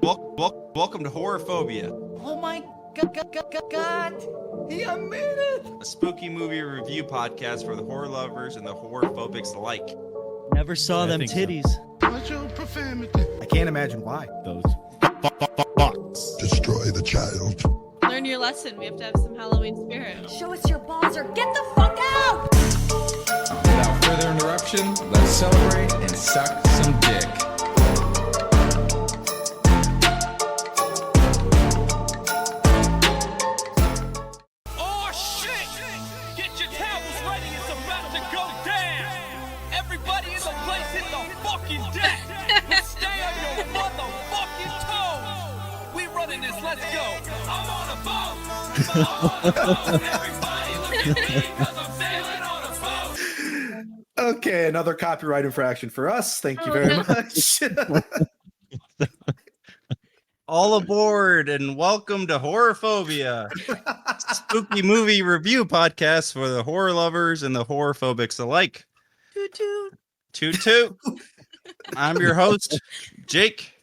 Welcome to Horrorphobia. Oh my God! He made it! A spooky movie review podcast for the horror lovers and the horror-phobics alike. Never saw them titties. What's your profanity? I can't imagine why. Those Fucks. Destroy the child. Learn your lesson. We have to have some Halloween spirit. Show us your balls or get the fuck out! Without further interruption, let's celebrate and suck some dick. Oh shit! Get your towels ready, it's about to go down! Everybody in the place hit the fucking deck! But stay on your motherfucking toes! We running this, let's go! I'm on a boat! I'm on a boat! Everybody look at me, cause I'm sailing on a boat! Okay, another copyright infraction for us. Thank you very much. All aboard and welcome to Horrorphobia, spooky movie review podcast for the horror lovers and the horror-phobics alike. Toot toot. Toot toot. I'm your host, Jake.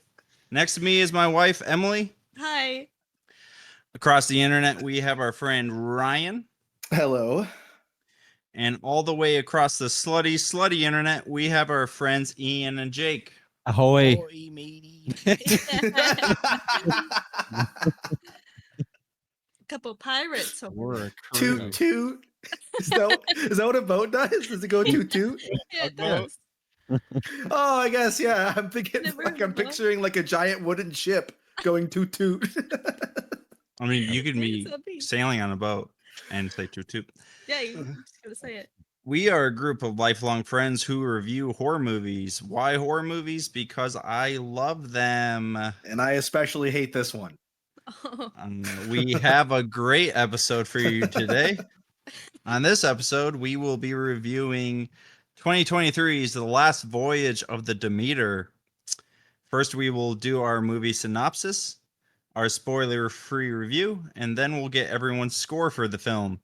Next to me is my wife, Emily. Hi. Across the internet, we have our friend Ryan. Hello. And all the way across the slutty internet, we have our friends Ian and Jake. ahoy. Couple pirates. We're a Toot crew. toot. Is that what a boat does? Does it go toot toot? Yeah, it does. Oh, I guess, yeah. I'm thinking, Never like, I'm know. picturing like a giant wooden ship going toot toot. I mean, you could be It's a beast. sailing on a boat and say toot toot. Yeah, you just gotta say it. We are a group of lifelong friends who review horror movies. Why horror movies? Because I love them. And I especially hate this one. Oh, We have a great episode for you today. On this episode, we will be reviewing 2023's The Last Voyage of the Demeter. First, we will do our movie synopsis, our spoiler-free review, and then we'll get everyone's score for the film.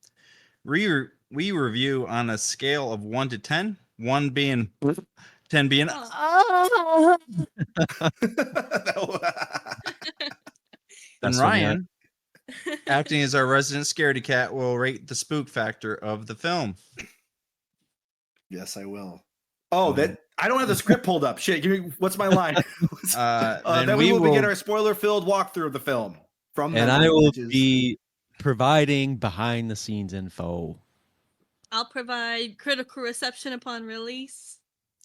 We review on a scale of 1 to 10, 1 being 10 being and Ryan, acting as our resident scaredy cat, will rate the spook factor of the film. Yes, I will. Oh, that I don't have the script pulled up. Shit, give me what's my line? Then we will begin our spoiler-filled walkthrough of the film. From And memory, I will which is- be providing behind the scenes info. I'll provide critical reception upon release.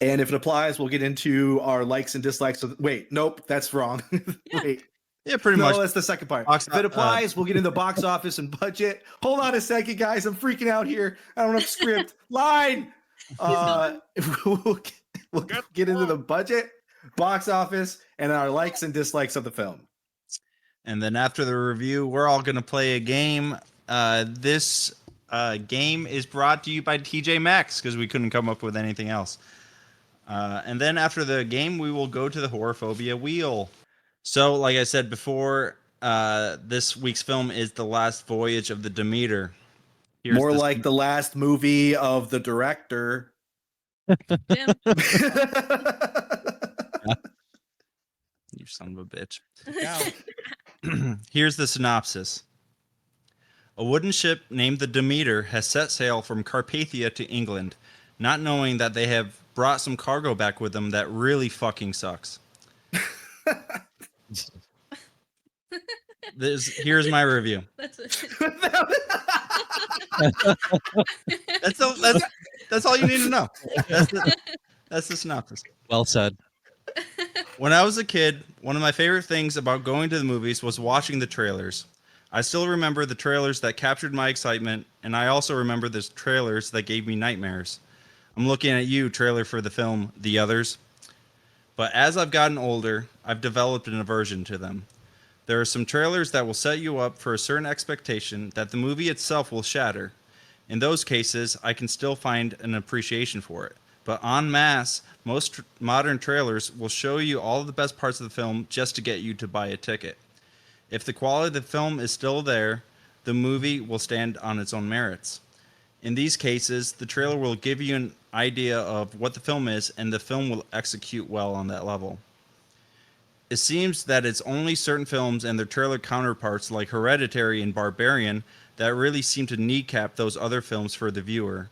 And if it applies, we'll get into our likes and dislikes. Wait, nope, that's wrong. Wait, Yeah, pretty no, much. that's the second part. Box- If it applies, we'll get into box office and budget. Hold on a second, guys. I'm freaking out here. I don't have a script. Line. We'll get into the budget, box office, and our likes and dislikes of the film. And then after the review, we're all going to play a game. This game is brought to you by TJ Maxx because we couldn't come up with anything else. And then after the game, we will go to the Horrorphobia wheel. So, like I said before, this week's film is The Last Voyage of the Demeter. Here's More like the last movie of the director. Jim. You son of a bitch. Here's the synopsis. A wooden ship named the Demeter has set sail from Carpathia to England, not knowing that they have brought some cargo back with them that really fucking sucks. Here's my review. That's it. That's all you need to know. That's the synopsis. Well said. When I was a kid, one of my favorite things about going to the movies was watching the trailers. I still remember the trailers that captured my excitement, and I also remember the trailers that gave me nightmares. I'm looking at you, trailer for the film The Others. But as I've gotten older, I've developed an aversion to them. There are some trailers that will set you up for a certain expectation that the movie itself will shatter. In those cases, I can still find an appreciation for it. But en masse, most modern trailers will show you all of the best parts of the film just to get you to buy a ticket. If the quality of the film is still there, the movie will stand on its own merits. In these cases, the trailer will give you an idea of what the film is, and the film will execute well on that level. It seems that it's only certain films and their trailer counterparts like Hereditary and Barbarian that really seem to kneecap those other films for the viewer.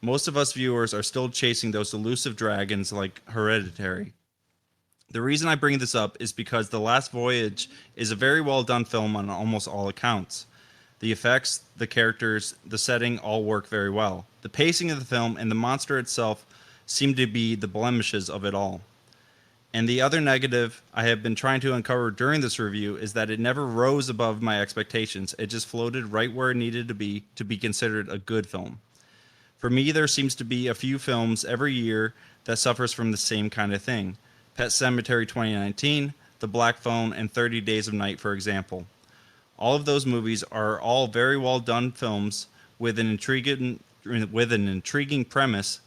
Most of us viewers are still chasing those elusive dragons like Hereditary. The reason I bring this up is because The Last Voyage is a very well done film on almost all accounts. The effects, the characters, the setting all work very well. The pacing of the film and the monster itself seem to be the blemishes of it all. And the other negative I have been trying to uncover during this review is that it never rose above my expectations. It just floated right where it needed to be considered a good film. For me, there seems to be a few films every year that suffers from the same kind of thing. Pet Sematary 2019, The Black Phone, and 30 Days of Night, for example. All of those movies are all very well done films with an intriguing premise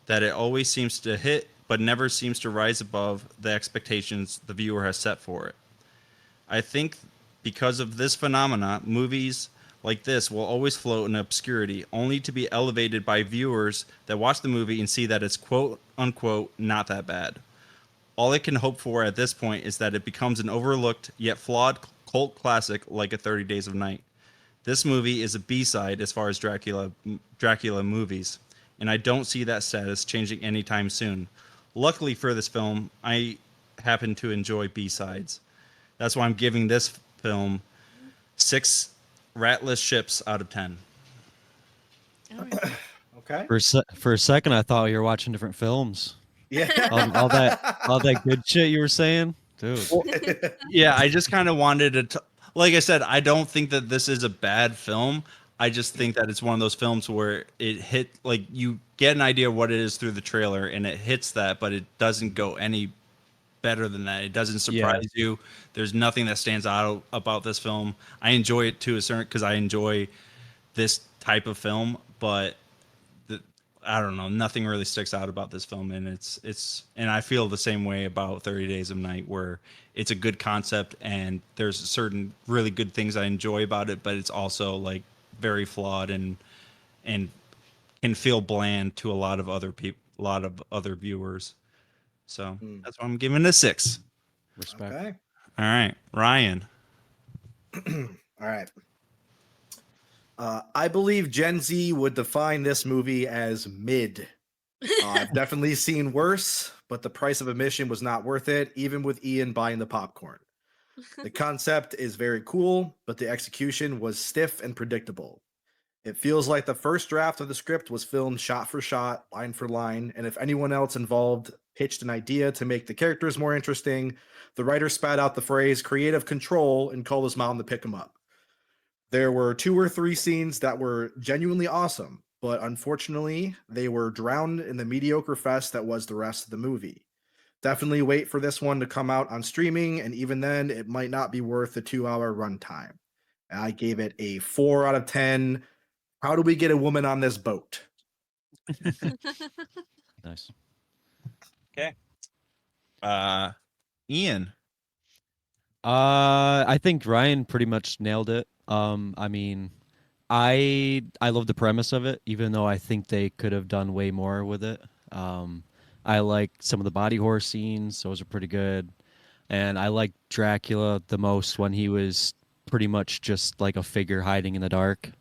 that it always seems to hit but never seems to rise above the expectations the viewer has set for it. I think because of this phenomena, movies like this will always float in obscurity, only to be elevated by viewers that watch the movie and see that it's quote unquote not that bad. All I can hope for at this point is that it becomes an overlooked yet flawed cult classic like a 30 Days of Night. This movie is a B-side as far as Dracula movies, and I don't see that status changing anytime soon. Luckily for this film, I happen to enjoy B-sides. That's why I'm giving this film 6 ratless ships out of 10. Okay. For a second, I thought you were watching different films. Yeah. All that good shit you were saying, dude. Yeah, I just kind of wanted to, like I said, I don't think that this is a bad film. I just think that it's one of those films where it hit, like, you get an idea of what it is through the trailer and it hits that, but it doesn't go any better than that. It doesn't surprise you. There's nothing that stands out about this film. I enjoy it to a certain, because I enjoy this type of film, but I don't know, nothing really sticks out about this film, and and I feel the same way about 30 Days of Night, where it's a good concept and there's certain really good things I enjoy about it, but it's also like very flawed and can feel bland to a lot of other people, a lot of other viewers. So that's why I'm giving it a 6. Respect. Okay. All right, Ryan. All right. I believe Gen Z would define this movie as mid. I've definitely seen worse, but the price of admission was not worth it, even with Ian buying the popcorn. The concept is very cool, but the execution was stiff and predictable. It feels like the first draft of the script was filmed shot for shot, line for line, and if anyone else involved pitched an idea to make the characters more interesting, the writer spat out the phrase creative control and called his mom to pick him up. There were 2 or 3 scenes that were genuinely awesome, but unfortunately, they were drowned in the mediocre fest that was the rest of the movie. Definitely wait for this one to come out on streaming, and even then, it might not be worth the 2-hour runtime. I gave it a 4 out of 10. How do we get a woman on this boat? Nice. Okay. Ian. I think Ryan pretty much nailed it. I mean, I love the premise of it, even though I think they could have done way more with it. I like some of the body horror scenes; those are pretty good. And I like Dracula the most when he was pretty much just like a figure hiding in the dark.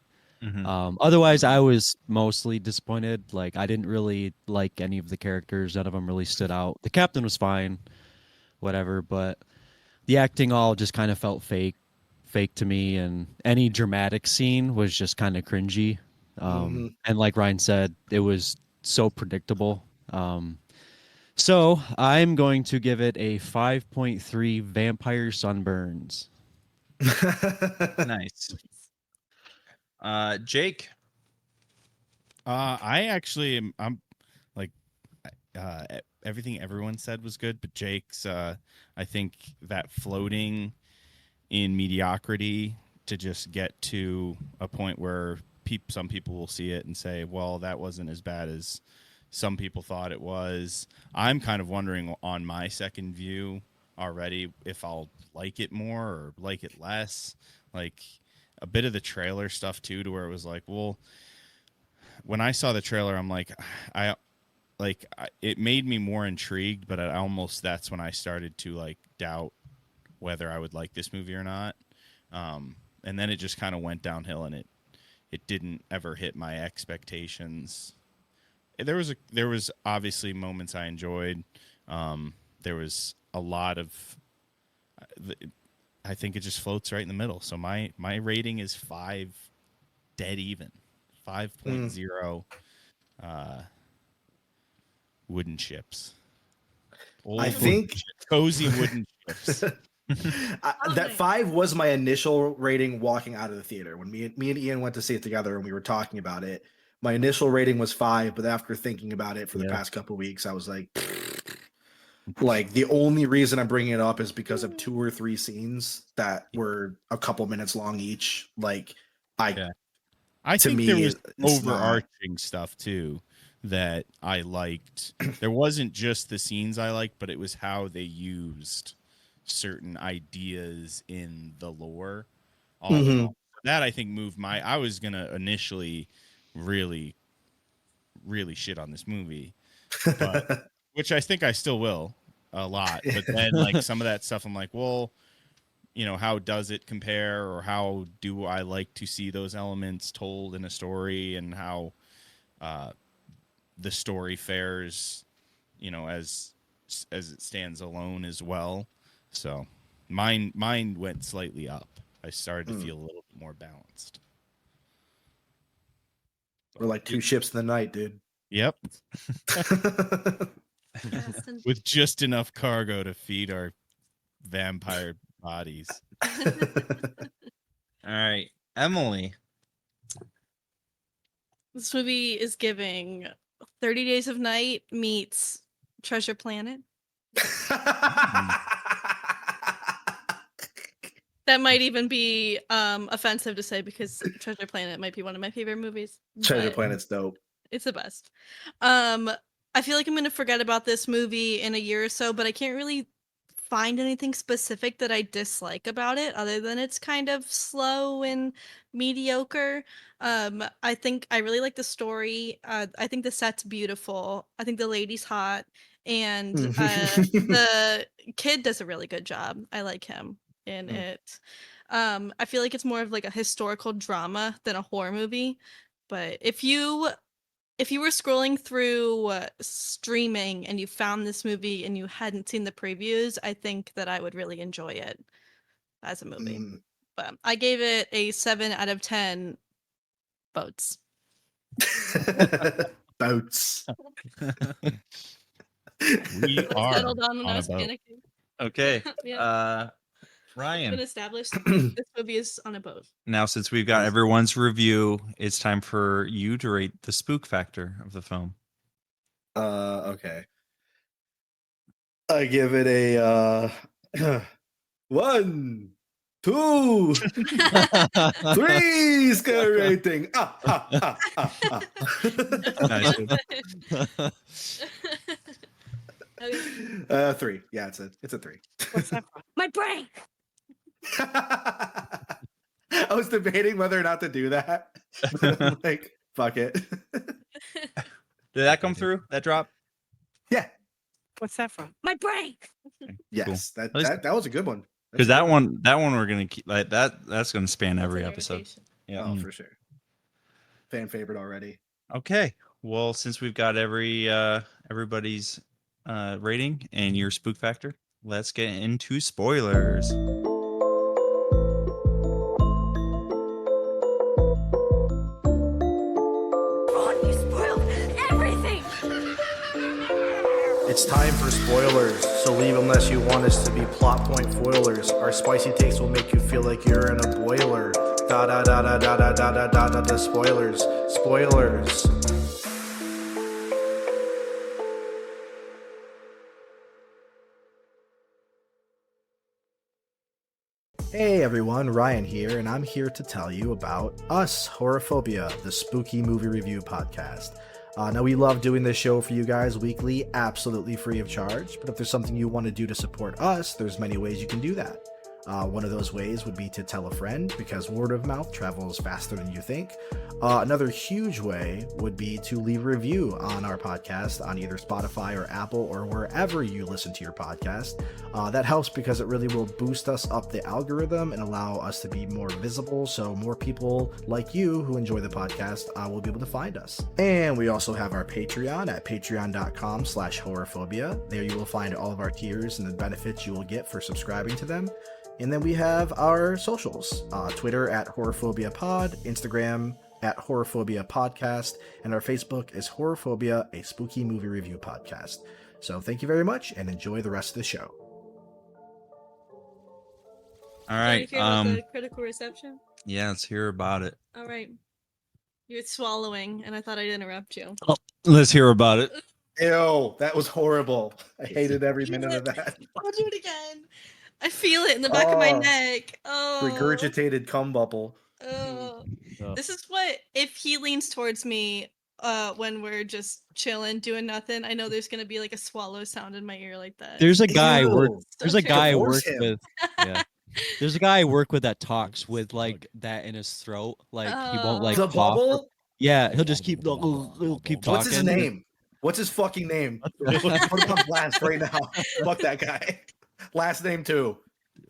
Otherwise, I was mostly disappointed. Like, I didn't really like any of the characters; none of them really stood out. The captain was fine, whatever, but the acting all just kind of felt fake to me, and any dramatic scene was just kind of cringy. And like Ryan said, it was so predictable. So I'm going to give it a 5.3 vampire sunburns. Nice. Jake. I actually I'm like everything everyone said was good, but Jake's I think that floating in mediocrity to just get to a point where some people will see it and say, well, that wasn't as bad as some people thought it was. I'm kind of wondering on my second view already if I'll like it more or like it less. Like a bit of the trailer stuff too, to where it was like, well, when I saw the trailer, I'm like, it made me more intrigued, but that's when I started to like doubt whether I would like this movie or not. And then it just kind of went downhill, and it didn't ever hit my expectations. There was obviously moments I enjoyed. There was a lot of, I think it just floats right in the middle. So my rating is 5, dead even, 5.0. Wooden ships. I think cozy wooden ships. That 5 was my initial rating walking out of the theater when me and Ian went to see it together and we were talking about it. My initial rating was 5, but after thinking about it for the past couple of weeks, I was like the only reason I'm bringing it up is because of 2 or 3 scenes that were a couple minutes long each. I think me, there was it's overarching stuff too that I liked. There wasn't just the scenes I liked, but it was how they used certain ideas in the lore. All in all. That I think moved I was gonna initially really shit on this movie, but which I think I still will a lot. But then some of that stuff I'm like, well, how does it compare, or how do I like to see those elements told in a story, and how the story fares, as it stands alone as well. So mine went slightly up. I started to feel a little bit more balanced. We're like 2 ships in the night, dude. Yep. With just enough cargo to feed our vampire bodies. All right, Emily. This movie is giving 30 Days of Night meets Treasure Planet. That might even be offensive to say because Treasure Planet might be one of my favorite movies. Treasure Planet's dope. It's the best. I feel like I'm going to forget about this movie in a year or so, but I can't really find anything specific that I dislike about it other than it's kind of slow and mediocre. I think I really like the story. I think the set's beautiful. I think the lady's hot. And the kid does a really good job. I like him in it. I feel like it's more of like a historical drama than a horror movie. But if you were scrolling through streaming and you found this movie and you hadn't seen the previews, I think that I would really enjoy it as a movie. But I gave it a 7 out of 10 boats. Boats. We are Settled on when I on a was boat. panicking. Okay. Yeah. Ryan. Been established this movie is on a boat. Now, since we've got everyone's review, it's time for you to rate the spook factor of the film. Okay. I give it a 1, 2, 3 scale rating. Nice. 3. Yeah, it's a 3. What's that from? My brain. I was debating whether or not to do that. Like, fuck it. Did that come through? That drop? Yeah. What's that from? My brain. Yes, Cool. that was a good one. Because that one we're gonna keep like that. That's gonna span every episode. Yeah. Oh, for sure. Fan favorite already. Okay. Well, since we've got everybody's rating and your spook factor, let's get into spoilers. You spoiled everything. It's time for spoilers, so leave unless you want us to be plot point foilers. Our spicy takes will make you feel like you're in a boiler. Da da da da da da da da da da da. Spoilers. Hey everyone, Ryan here, and I'm here to tell you about Us, Horrorphobia, the spooky movie review podcast. Now, we love doing this show for you guys weekly, absolutely free of charge, but if there's something you want to do to support us, there's many ways you can do that. One of those ways would be to tell a friend, because word of mouth travels faster than you think. Another huge way would be to leave a review on our podcast on either Spotify or Apple or wherever you listen to your podcast. That helps because it really will boost us up the algorithm and allow us to be more visible, so more people like you who enjoy the podcast will be able to find us. And we also have our Patreon at patreon.com/horrorphobia. There you will find all of our tiers and the benefits you will get for subscribing to them. And then we have our socials, Twitter at Horrorphobia Pod, Instagram at Horrorphobia Podcast, and our Facebook is Horrorphobia, a spooky movie review podcast. So thank you very much and enjoy the rest of the show. All right. Hear about the critical reception? Yeah, let's hear about it. All right. You're swallowing, and I thought I'd interrupt you. Oh, let's hear about it. Ew, that was horrible. I hated every minute of that. I'll do it again. I feel it in the back of my neck. Oh. Regurgitated cum bubble. Oh. This is what, if he leans towards me when we're just chilling, doing nothing, I know there's gonna be like a swallow sound in my ear like that. There's a guy Ew. there's a guy I Divorce work him. with. Yeah. There's a guy I work with that talks with like that in his throat. Like he won't like The cough. bubble? Yeah, he'll just keep he'll keep talking. What's his name? What's his fucking name? Put him on blast right now. Fuck that guy. Last name too.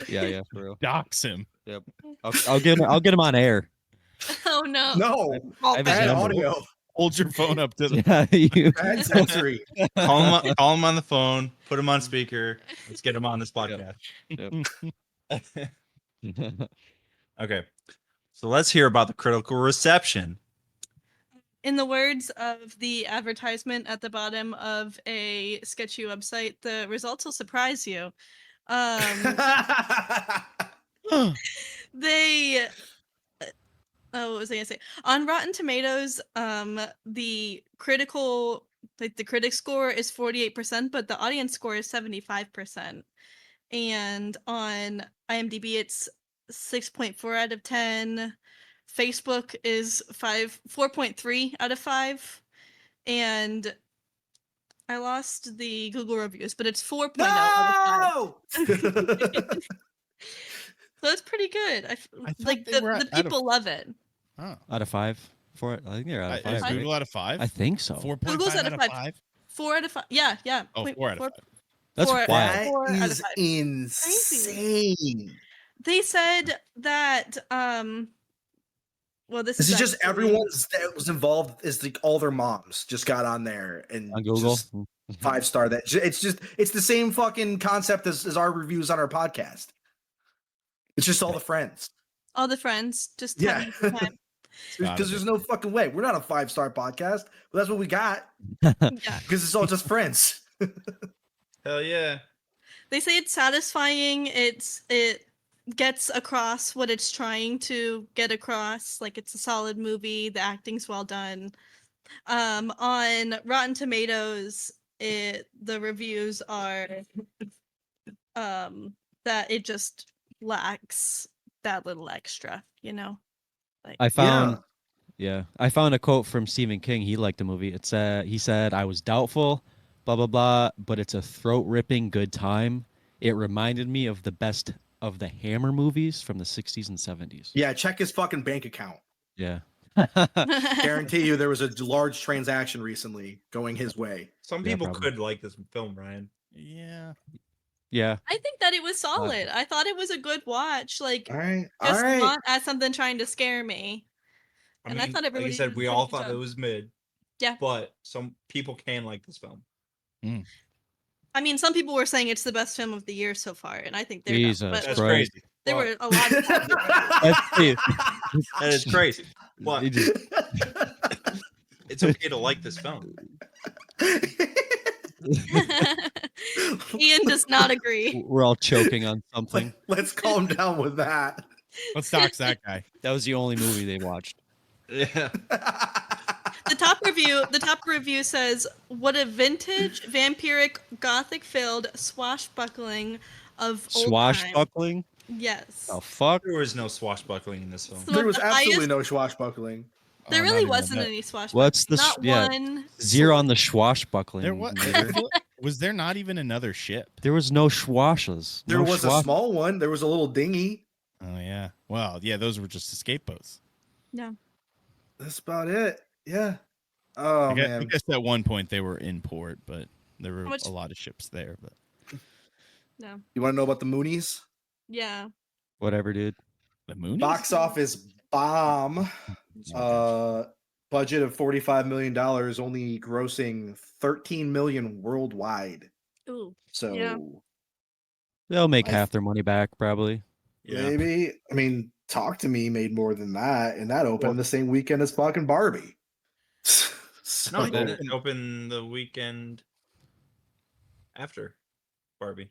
Yeah, for real. Dox him. Yep. I'll get him on air. Oh no. No. I have his Bad number. audio. Hold your phone up to the. Yeah, you. Bad sensory. Call him on the phone. Put him on speaker. Let's get him on this podcast. Okay. So let's hear about the critical reception. In the words of the advertisement at the bottom of a sketchy website, the results will surprise you. They what was I gonna say? On Rotten Tomatoes, the critic score is 48%, but the audience score is 75%. And on IMDb, it's 6.4 out of 10. Facebook is 4.3 out of 5. And I lost the Google reviews, but it's 4.0 out of 5. So it's pretty good. I like the people love it. Oh. Out of 5 for it. I think they're out of 5. Is right? Google out of 5? I think so. 4.5 Google's out of 5. 4 out of 5. Yeah. Oh, 4 out of 5. That's Four- wild. That 4 out of is 5. insane. They said that well, this This is just actually- everyone that was involved is like all their moms just got on there and On Google. just 5-star that. It's the same fucking concept as our reviews on our podcast. It's just all the friends. all the friends just Yeah. having a good time. Because there's no fucking way. We're not a 5-star podcast, but that's what we got. Yeah. Because it's all just friends. Hell yeah. They say it's satisfying. It gets across what it's trying to get across. Like it's a solid movie. The acting's well done. On Rotten Tomatoes, the reviews are that it just lacks that little extra, you know. Like I found I found a quote from Stephen King. He liked the movie. It said he said, "I was doubtful, blah blah blah, but it's a throat-ripping good time. It reminded me of the best of the Hammer movies from the 60s and 70s." Yeah, check his fucking bank account. Yeah. Guarantee you there was a large transaction recently going his way. Some Yeah, people probably. could like this film, Ryan. Yeah. Yeah. I think that it was solid. I thought it was a good watch. Like All right. just All right. not as something trying to scare me. And I thought like everybody you said, did a we pretty all good thought job. it was mid. Yeah. But some people can like this film. I mean, some people were saying it's the best film of the year so far, and I think they're Jesus not, but That's Christ. crazy. there What? were a lot of That is crazy. What? He just- It's okay to like this film. Ian does not agree. We're all choking on something. Let's calm down with that. Let's dox that guy. That was the only movie they watched. Yeah. The top review says, "What a vintage, vampiric, gothic-filled swashbuckling of old time." Swashbuckling? Yes. Oh fuck. There was no swashbuckling in this film. So There was the absolutely highest- no swashbuckling. There Oh, really not even wasn't that. any swashbuckling. What's the not yeah, one. zero on the swashbuckling? There was. meter. Was there not even another ship? There was no schwashes. There no was a small one. There was a little dinghy. Oh yeah. Well, yeah, those were just escape boats. Yeah. That's about it. Yeah. Oh I man. guess at one point they were in port, but there were Which- a lot of ships there. But No. You want to know about the Moonies? Yeah. Whatever, dude. the Moonies. Box office bomb. Budget of $45 million, only grossing 13 million worldwide. Ooh. So Yeah. They'll make I half their money back, probably. Yeah. maybe. I mean, Talk to Me made more than that, and that opened the same weekend as fucking Barbie. So, No, it didn't open the weekend after Barbie.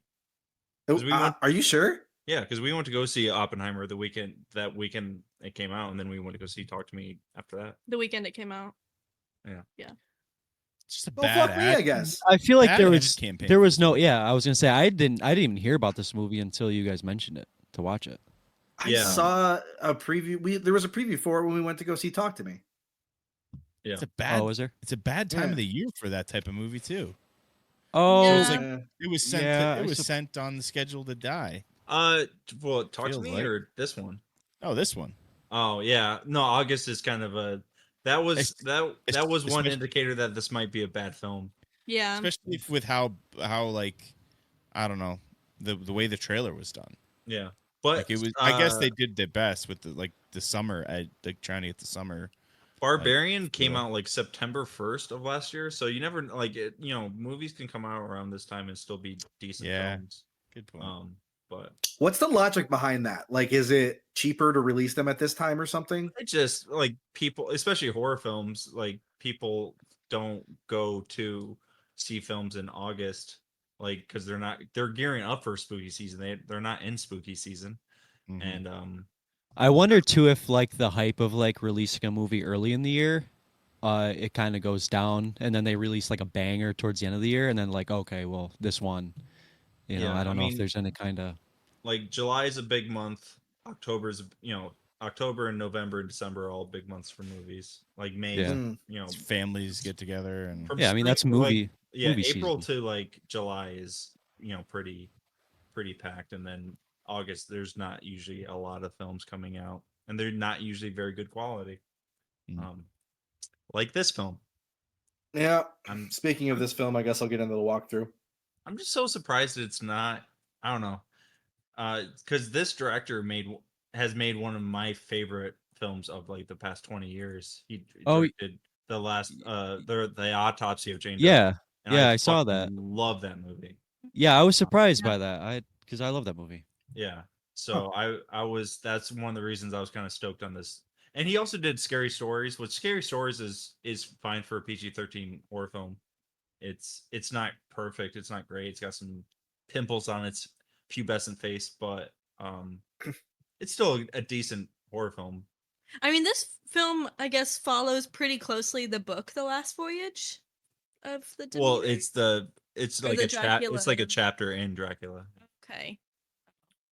'Cause we went- are you sure? Yeah, because we went to go see Oppenheimer that weekend it came out, and then we went to go see Talk to Me after that. The weekend it came out. It's just a Well, bad fuck me, I guess. I feel like Bad there ad was campaign. there was no I was gonna say I didn't even hear about this movie until you guys mentioned it to watch it. I Yeah. saw a preview. There was a preview for it when we went to go see Talk to Me. Yeah. It's a bad. Oh, is there? It's a bad time Yeah. of the year for that type of movie too. Oh, Yeah. It's like it was sent. Yeah, it I was sup- sent on the schedule to die. Well, Talk to Feels Me like. or this one? Oh, this one. Oh yeah, no. August is kind of a that was Es- that was one especially- indicator that this might be a bad film. Yeah. Especially with how like I don't know the way the trailer was done. Yeah, but Like it was. I guess they did their best with the summer. Like trying to get the summer. Barbarian came yeah. out like September 1st of last year, so you never like it. You know, movies can come out around this time and still be decent Yeah. films. Good point. But What's the logic behind that? Like, is it cheaper to release them at this time or something? it just like people, especially horror films, like people don't go to see films in August, like because they're gearing up for spooky season. They're not in spooky season, Mhm. and I wonder too if like the hype of like releasing a movie early in the year, it kind of goes down, and then they release like a banger towards the end of the year, and then like okay, well this one, you know, Yeah, I don't I know mean- if there's any kind of like July is a big month. October and November and December are all big months for movies. Like May, Yeah. Mm. Families get together and from yeah. I mean that's spring to, like, movie. movie April season. to like July is pretty packed, and then August there's not usually a lot of films coming out, and they're not usually very good quality. Mm. Like this film. Yeah. I'm Speaking of this film, I guess I'll get into the walkthrough. I'm just so surprised that it's not. I don't know, because this director has made one of my favorite films of like the past 20 years. He Oh, directed the last the Autopsy of Jane Doe. Yeah, and yeah, I saw that. Love that movie. Yeah, I was surprised by that. Because I love that movie. Yeah. So I was that's one of the reasons I was kind of stoked on this. And he also did Scary Stories, which Scary Stories is fine for a PG-13 horror film. It's not perfect, it's not great. It's got some pimples on its pubescent face, but it's still a decent horror film. I mean, this film, I guess, follows pretty closely the book, The Last Voyage of the Demeter. Well, it's Or like the it's like a Dracula. chapter in Dracula. Okay.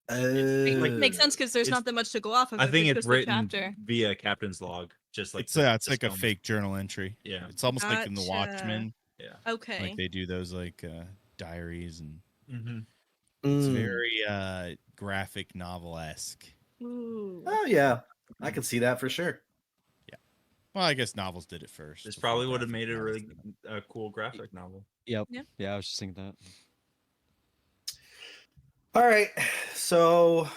Makes Makes sense because there's it's- not that much to go off of. I if think it's just the written chapter. via captain's log, just like it's this like a film. fake journal entry. Yeah. It's almost like in The Gotcha. Watchmen. Yeah. Okay. Like they do those like diaries and Mm-hmm. it's Mm. very graphic novel esque. Ooh. Oh yeah, I can see that for sure. Well, I guess novels did it first. This before probably would have graphic made a novels really did it. cool graphic novel. Yep. Yeah. Yeah, I was just thinking that. All right, so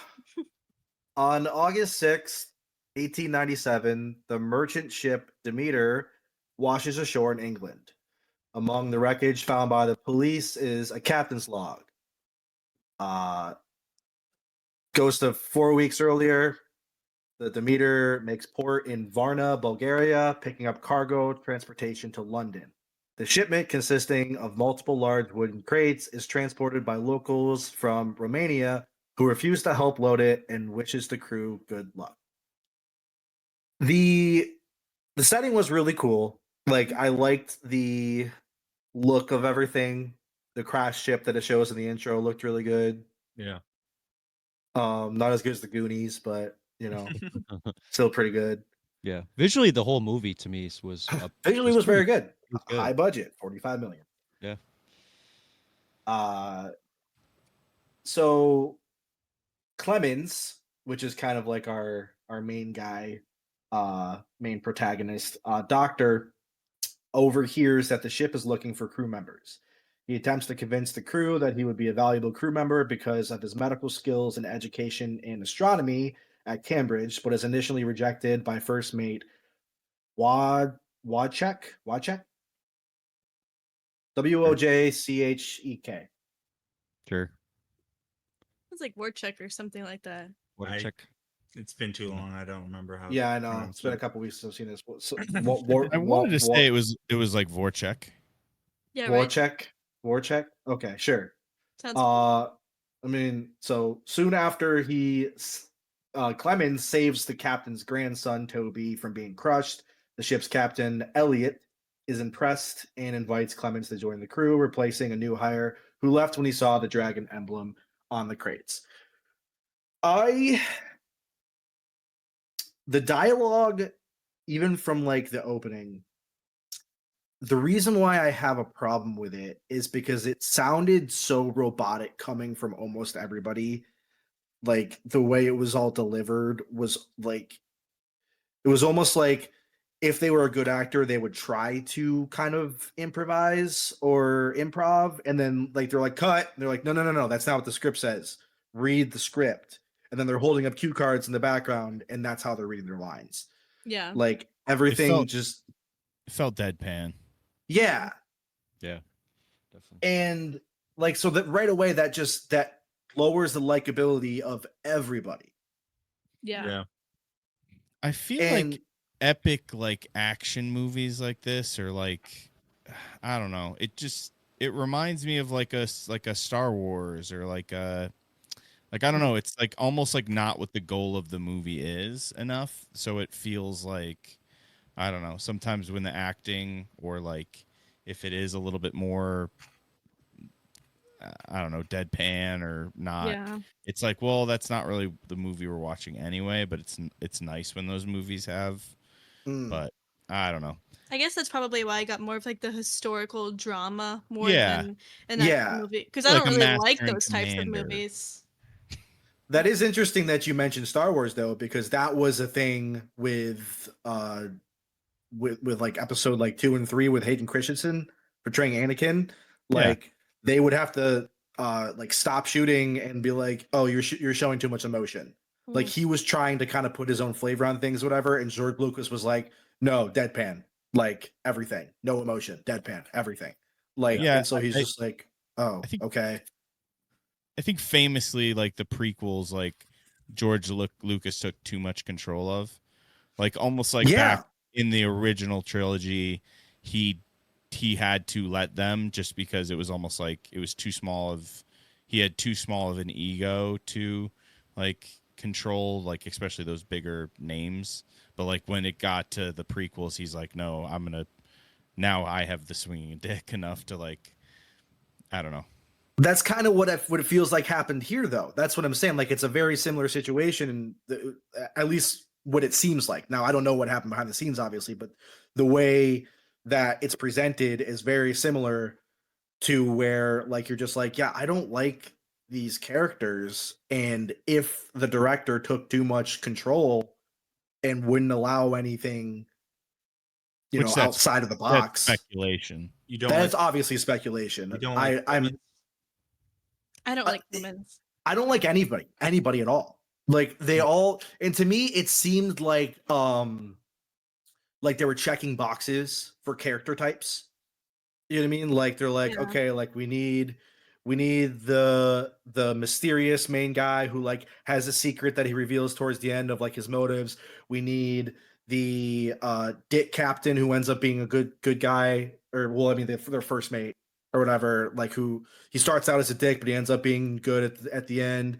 on August 6th, 1897, the merchant ship Demeter washes ashore in England. Among the wreckage found by the police is a captain's log. Goes to 4 weeks earlier. The Demeter makes port in Varna, Bulgaria, picking up cargo transportation to London. The shipment, consisting of multiple large wooden crates, is transported by locals from Romania who refuse to help load it and wishes the crew good luck. The setting was really cool. Like, I liked the look of everything. The crash ship that it shows in the intro looked really good. Yeah. Not as good as the Goonies, but still pretty good. Yeah. Visually, the whole movie to me was Visually was very good. was good. High budget, 45 million. Yeah. Uh, so Clemens, which is kind of like our main guy, main protagonist, Doctor, overhears that the ship is looking for crew members. He attempts to convince the crew that he would be a valuable crew member because of his medical skills and education in astronomy at Cambridge, but is initially rejected by first mate Wojciech, Wojchek. Sure. It's like word check or something like that. What a I- check. It's been too long. I don't remember how. Yeah, I to know. pronounce It's been a it. couple weeks since I've seen this. So, I wanted to say it was like Vorchek. Yeah, right. Warcheck. Okay, sure. Sounds cool. I mean, so soon after Clemens saves the captain's grandson Toby from being crushed, the ship's captain Elliot is impressed and invites Clemens to join the crew, replacing a new hire who left when he saw the dragon emblem on the crates. The dialogue, even from like the opening, the reason why I have a problem with it is because it sounded so robotic coming from almost everybody. Like the way it was all delivered was like, it was almost like if they were a good actor, they would try to kind of improvise or improv, and then like they're like cut. And they're like, no, that's not what the script says. Read the script. And then they're holding up cue cards in the background, and that's how they're reading their lines. Yeah. Like everything It felt deadpan. yeah. Yeah. Definitely. And like so that right away that lowers the likability of everybody. Yeah. I feel And like epic like action movies like this are like, I don't know. It reminds me of like a Star Wars or like a I don't know. It's like almost like not what the goal of the movie is enough. So it feels like, I don't know. Sometimes when the acting or like if it is a little bit more, I don't know, deadpan or not. Yeah. It's like, well, that's not really the movie we're watching anyway. But it's nice when those movies have. But I don't know. I guess that's probably why I got more of like the historical drama more Yeah. than an action movie, because I Like don't a really Master like and those types of Commander. movies. that is interesting that you mentioned Star Wars though, because that was a thing with like episode like 2 and 3 with Hayden Christensen portraying Anakin. Like they would have to like stop shooting and be like, oh, you're showing too much emotion. Like he was trying to kind of put his own flavor on things, whatever. And George Lucas was like, no, deadpan, like everything, no emotion, deadpan, everything. Like, Yeah, and so he's just like, oh, okay. I think famously, like the prequels, like George Lucas took too much control of, like almost like back in the original trilogy, he had to let them just because it was almost like it was too small of, he had too small of an ego to like control, like especially those bigger names. But like when it got to the prequels, he's like, no, now I have the swinging dick enough to like, I don't know. That's kind of what it feels like happened here, though. That's what I'm saying. Like, it's a very similar situation, at least what it seems like. Now, I don't know what happened behind the scenes, obviously, but the way that it's presented is very similar to where, like, you're just like, yeah, I don't like these characters. And if the director took too much control and wouldn't allow anything, outside of the box, that's speculation. You don't. That's obviously speculation. You don't. I don't like Clemens. I don't like anybody at all. Like they all, and to me, it seemed like they were checking boxes for character types. You know what I mean? Like they're like, okay, like we need the mysterious main guy who like has a secret that he reveals towards the end of like his motives. We need the dick captain who ends up being a good guy, or well, I mean their first mate or whatever, like who he starts out as a dick, but he ends up being good at the end.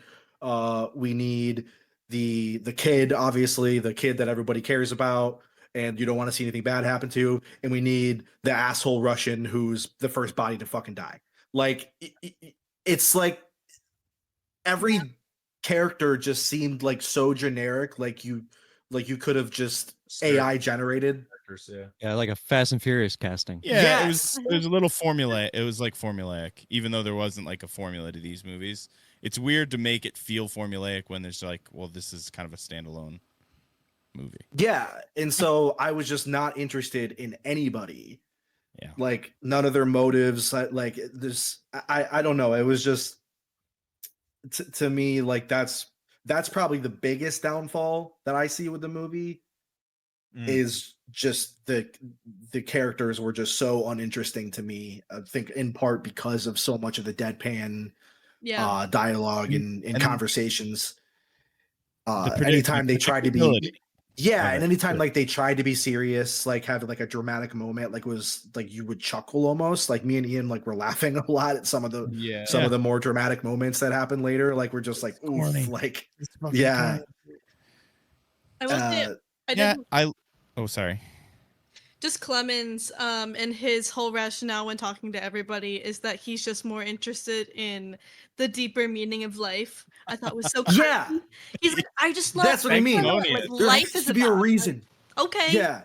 We need the kid, obviously the kid that everybody cares about and you don't want to see anything bad happen to. And we need the asshole Russian who's the first body to fucking die. Like it's like every character just seemed like so generic. Like you could have just AI generated characters. Yeah. Yeah, like a Fast and Furious casting. Yeah, Yes. it was a little formulaic. It was like formulaic, even though there wasn't like a formula to these movies. It's weird to make it feel formulaic when there's like, well, this is kind of a standalone movie. Yeah, and so I was just not interested in anybody. Yeah. Like none of their motives. Like this, I don't know. It was just to me like that's probably the biggest downfall that I see with the movie. Is just the characters were just so uninteresting to me. I think in part because of so much of the deadpan dialogue and conversations. Anytime they tried to be and anytime like they tried to be serious, like having like a dramatic moment, like was like you would chuckle almost. Like me and Ian like were laughing a lot at some of the more dramatic moments that happened later. Like we're just like, oof, like yeah. I will say I didn't Oh, sorry. just Clemens and his whole rationale when talking to everybody is that he's just more interested in the deeper meaning of life. I thought was so Yeah. He's like, I just love That's what I mean. like There life has is to be a about reason. okay. Yeah.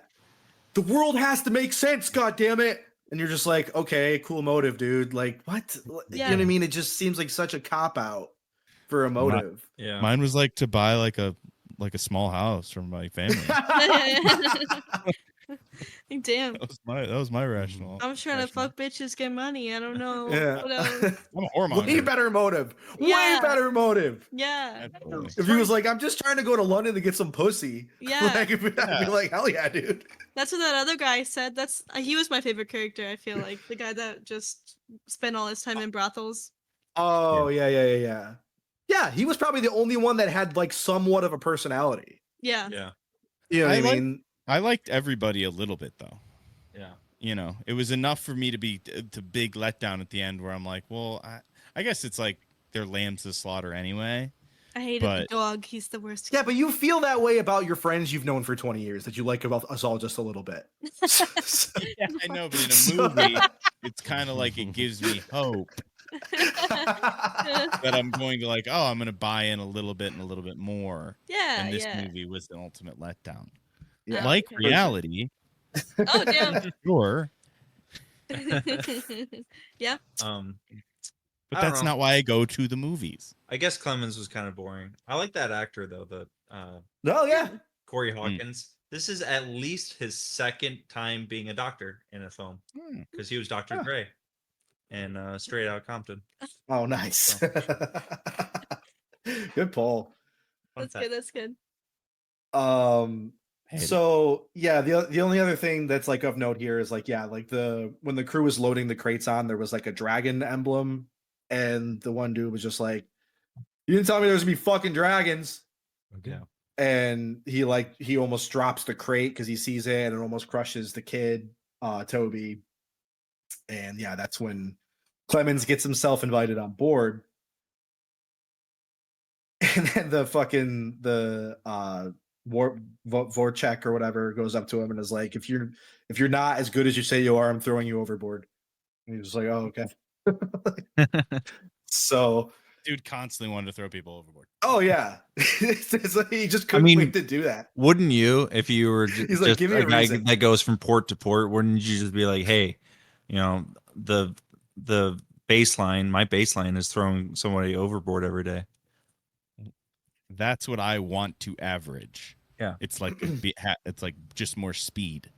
The world has to make sense, god damn it. And you're just like, okay, cool motive, dude. Like, what? You know what I mean? It just seems like such a cop out for a motive. Mine was like to buy like a small house for my family. Damn. That was my rationale. I'm trying to fuck bitches, get money. I don't know. Yeah. What else? I'm a whoremonger. Way better motive. Yeah. Way better motive. Yeah. If he was like, I'm just trying to go to London to get some pussy. Yeah. Like, I'd be like, hell yeah, dude. That's what that other guy said. That's he was my favorite character. I feel like the guy that just spent all his time in brothels. Oh yeah. Yeah, he was probably the only one that had like somewhat of a personality. Yeah. Yeah. You know what I mean? I liked everybody a little bit though. Yeah. You know, it was enough for me to be to big letdown at the end where I'm like, well, I guess it's like they're lambs to slaughter anyway. I hated the dog. He's the worst. Yeah, but you feel that way about your friends you've known for 20 years that you like about us all just a little bit. Yeah, I know, but in a movie, it's kind of like it gives me hope that I'm going to like, oh, I'm going to buy in a little bit and a little bit more. Yeah, and this movie was the ultimate letdown. Yeah. Like reality. Oh damn. Sure. Yeah. But that's not why I go to the movies. I guess Clemens was kind of boring. I like that actor though, Oh yeah. Corey Hawkins. This is at least his second time being a doctor in a film because he was Dr. Gray in Straight Outta Compton. Oh, nice. Good pull. That's good. That's good. So yeah, the only other thing that's like of note here is like, yeah, like when the crew was loading the crates on, there was like a dragon emblem, and the one dude was just like, "You didn't tell me there's gonna be fucking dragons." Okay. And he almost drops the crate because he sees it and it almost crushes the kid, Toby. And yeah, that's when Clemens gets himself invited on board. And then the Vorchek or whatever goes up to him and is like, if you're not as good as you say you are, I'm throwing you overboard. And he was like, oh, okay. So dude constantly wanted to throw people overboard. Oh yeah. It's like he just couldn't wait to do that. Wouldn't you, if you were He's like, give me a guy reason. that goes from port to port, wouldn't you just be like, hey, you know, the baseline, my baseline is throwing somebody overboard every day. That's what I want to average. Yeah. It's like it's like just more speed.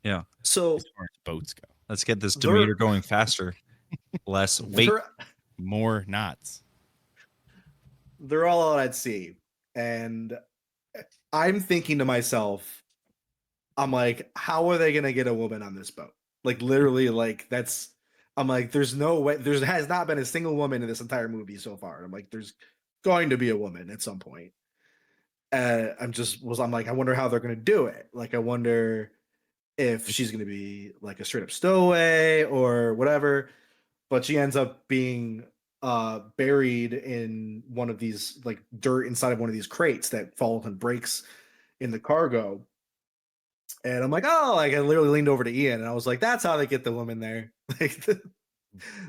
Yeah. So as far as boats go. Let's get this Demeter going faster. Less weight. More knots. They're all out at sea. And I'm thinking to myself, I'm like, how are they going to get a woman on this boat? Like, literally, like, I'm like, there's no way. There has not been a single woman in this entire movie so far. I'm like, there's going to be a woman at some point. I'm like, I wonder how they're going to do it. Like, I wonder if she's going to be like a straight up stowaway or whatever. But she ends up being buried in one of these, like, dirt inside of one of these crates that falls and breaks in the cargo. And I'm like, oh, like, I literally leaned over to Ian and I was like, that's how they get the woman there. Like,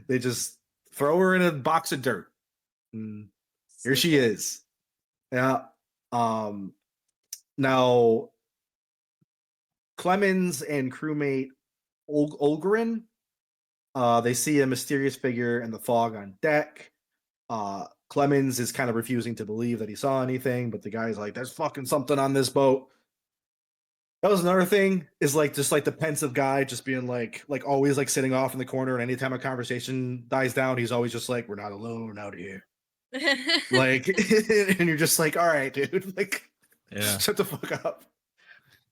they just throw her in a box of dirt. And here she is. Yeah. Now, Clemens and crewmate Olgren, they see a mysterious figure in the fog on deck. Clemens is kind of refusing to believe that he saw anything, but the guy's like, "There's fucking something on this boat." That was another thing, is like just like the pensive guy just being like always like sitting off in the corner, and anytime a conversation dies down, he's always just like, "We're not alone out here." Like, and you're just like, "All right, dude, like, Yeah. shut the fuck up."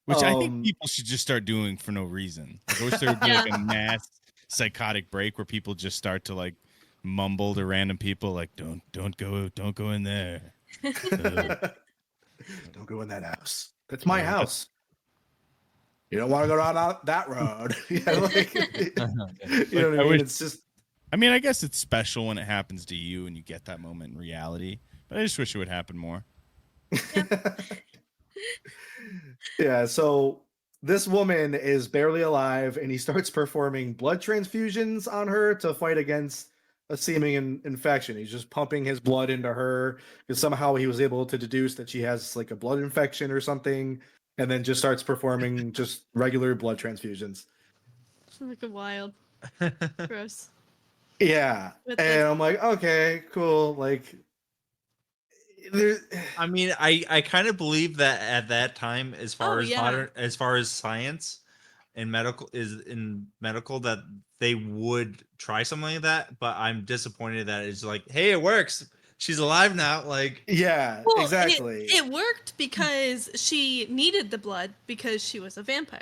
Which I think people should just start doing for no reason. Like, I wish there would be like a mass psychotic break where people just start to like mumble to random people like, don't go in there. Don't go in that house. That's my house. You don't want to go down that road. Yeah, like, you know what I mean? It's just. I mean, I guess it's special when it happens to you and you get that moment in reality. But I just wish it would happen more. Yeah, so this woman is barely alive, and he starts performing blood transfusions on her to fight against a seeming infection. He's just pumping his blood into her because somehow he was able to deduce that she has like a blood infection or something, and then just starts performing just regular blood transfusions. Like a wild. Gross. Yeah, and I'm like, okay, cool. Like, I mean, I kind of believe that at that time, as far as modern, as far as science and medical that they would try something like that, but I'm disappointed that it's like, hey, it works. She's alive now. Like, yeah, well, exactly. It worked because she needed the blood because she was a vampire.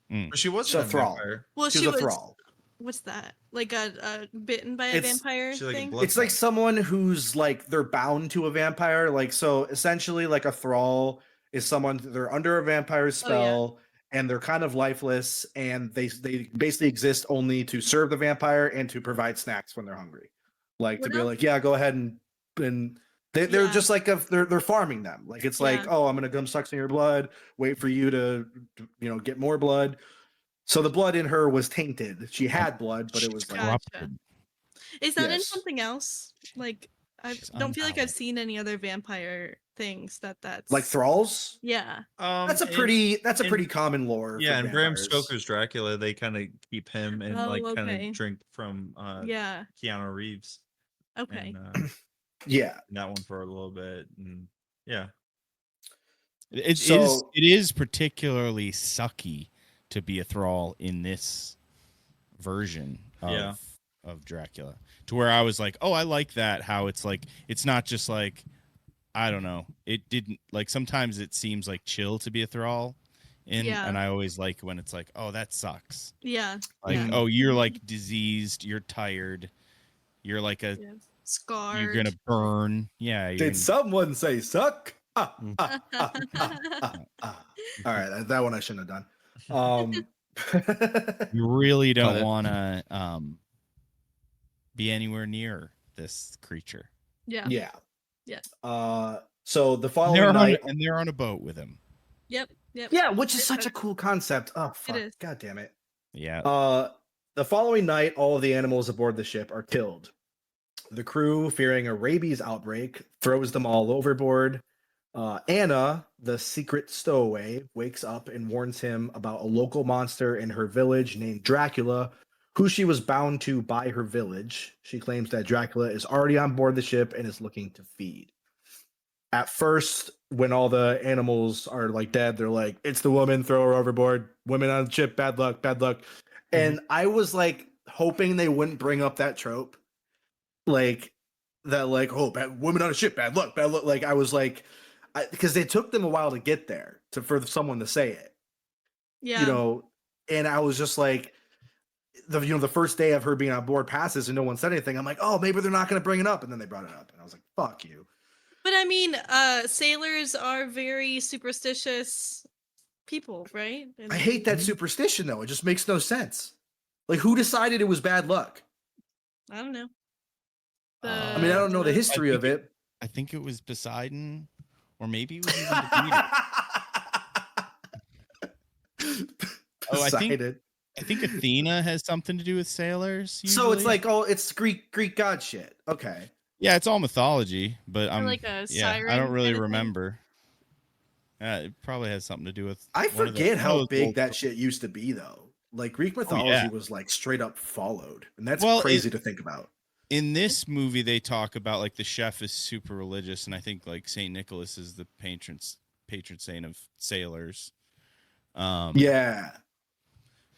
But she wasn't a thrall. vampire. Well, she was a thrall. What's that? Like a bitten by a vampire thing? It's like someone who's like they're bound to a vampire. Like, so essentially, like a thrall is someone they're under a vampire spell and they're kind of lifeless, and they basically exist only to serve the vampire and to provide snacks when they're hungry. Like, to be like, yeah, go ahead and they're just like they're farming them. Like, it's like, oh, I'm gonna come suck some of your blood, wait for you to get more blood. So the blood in her was tainted. She had blood, but it was like corrupted. Is that in something else? Like, I don't feel like I've seen any other vampire things that's like thralls. Yeah, that's a pretty common lore. Yeah, and Bram vampires. Stoker's Dracula, they kind of keep him and kind of drink from Keanu Reeves. Okay. And, yeah, that one for a little bit, and yeah, it is particularly sucky to be a thrall in this version of Dracula, to where I was like, oh, I like that, how it's like, it's not just like, I don't know, it didn't like, sometimes it seems like chill to be a thrall and I always like when it's like, oh, that sucks. Oh, you're like diseased, you're tired, you're like a scarred, you're gonna burn. Did someone say suck? All right, that one I shouldn't have done. You really don't want to be anywhere near this creature. Yeah. So the following night, they're on a boat with him. Yep. Yeah, which is such a cool concept. Oh fuck! It is. God damn it. Yeah. The following night, all of the animals aboard the ship are killed. The crew, fearing a rabies outbreak, throws them all overboard. Anna, the secret stowaway, wakes up and warns him about a local monster in her village named Dracula, who she was bound to by her village. She claims that Dracula is already on board the ship and is looking to feed. At first, when all the animals are like dead, they're like, it's the woman, throw her overboard. Women on the ship, bad luck, bad luck. And I was like hoping they wouldn't bring up that trope. Like, that, like, oh, bad women on a ship, bad luck, bad luck. Like, I was like, because it took them a while to get there for someone to say it. Yeah. And I was just like, the first day of her being on board passes and no one said anything. I'm like, oh, maybe they're not going to bring it up. And then they brought it up. And I was like, fuck you. But I mean, sailors are very superstitious people, right? I hate that superstition, though. It just makes no sense. Like, who decided it was bad luck? I don't know. I mean, I don't know the history of it. I think it was Poseidon, or maybe it was even Demeter. I think Athena has something to do with sailors. Usually. So it's like, oh, it's Greek god shit. Okay. Yeah, it's all mythology, but I'm like a I siren don't really kind of remember. It probably has something to do with. I one of the- forget one of how those big old- that shit used to be, though. Like Greek mythology yeah. was like straight up followed, and that's Well, crazy to think about. In this movie, they talk about like the chef is super religious, and I think like Saint Nicholas is the patron saint of sailors. Yeah.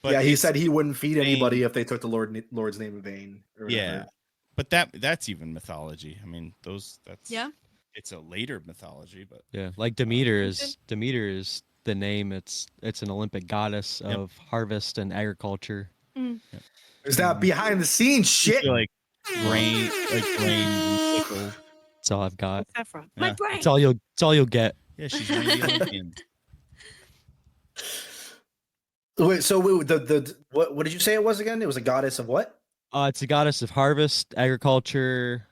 But Yeah, he it's said he wouldn't feed saying- anybody if they took the Lord's name in vain. Or whatever. Yeah, but that's even mythology. I mean, that's Yeah. It's a later mythology, but Yeah, like Demeter is the name. It's an Olympic goddess of harvest and agriculture. There's that behind the scenes shit. like grain, and pickle. That's all I've got. What's that from? Yeah. My brain. It's all you'll get. Yeah, she's one of the Olympians. Wait, so the what did you say it was again? It was a goddess of what? It's a goddess of harvest, agriculture,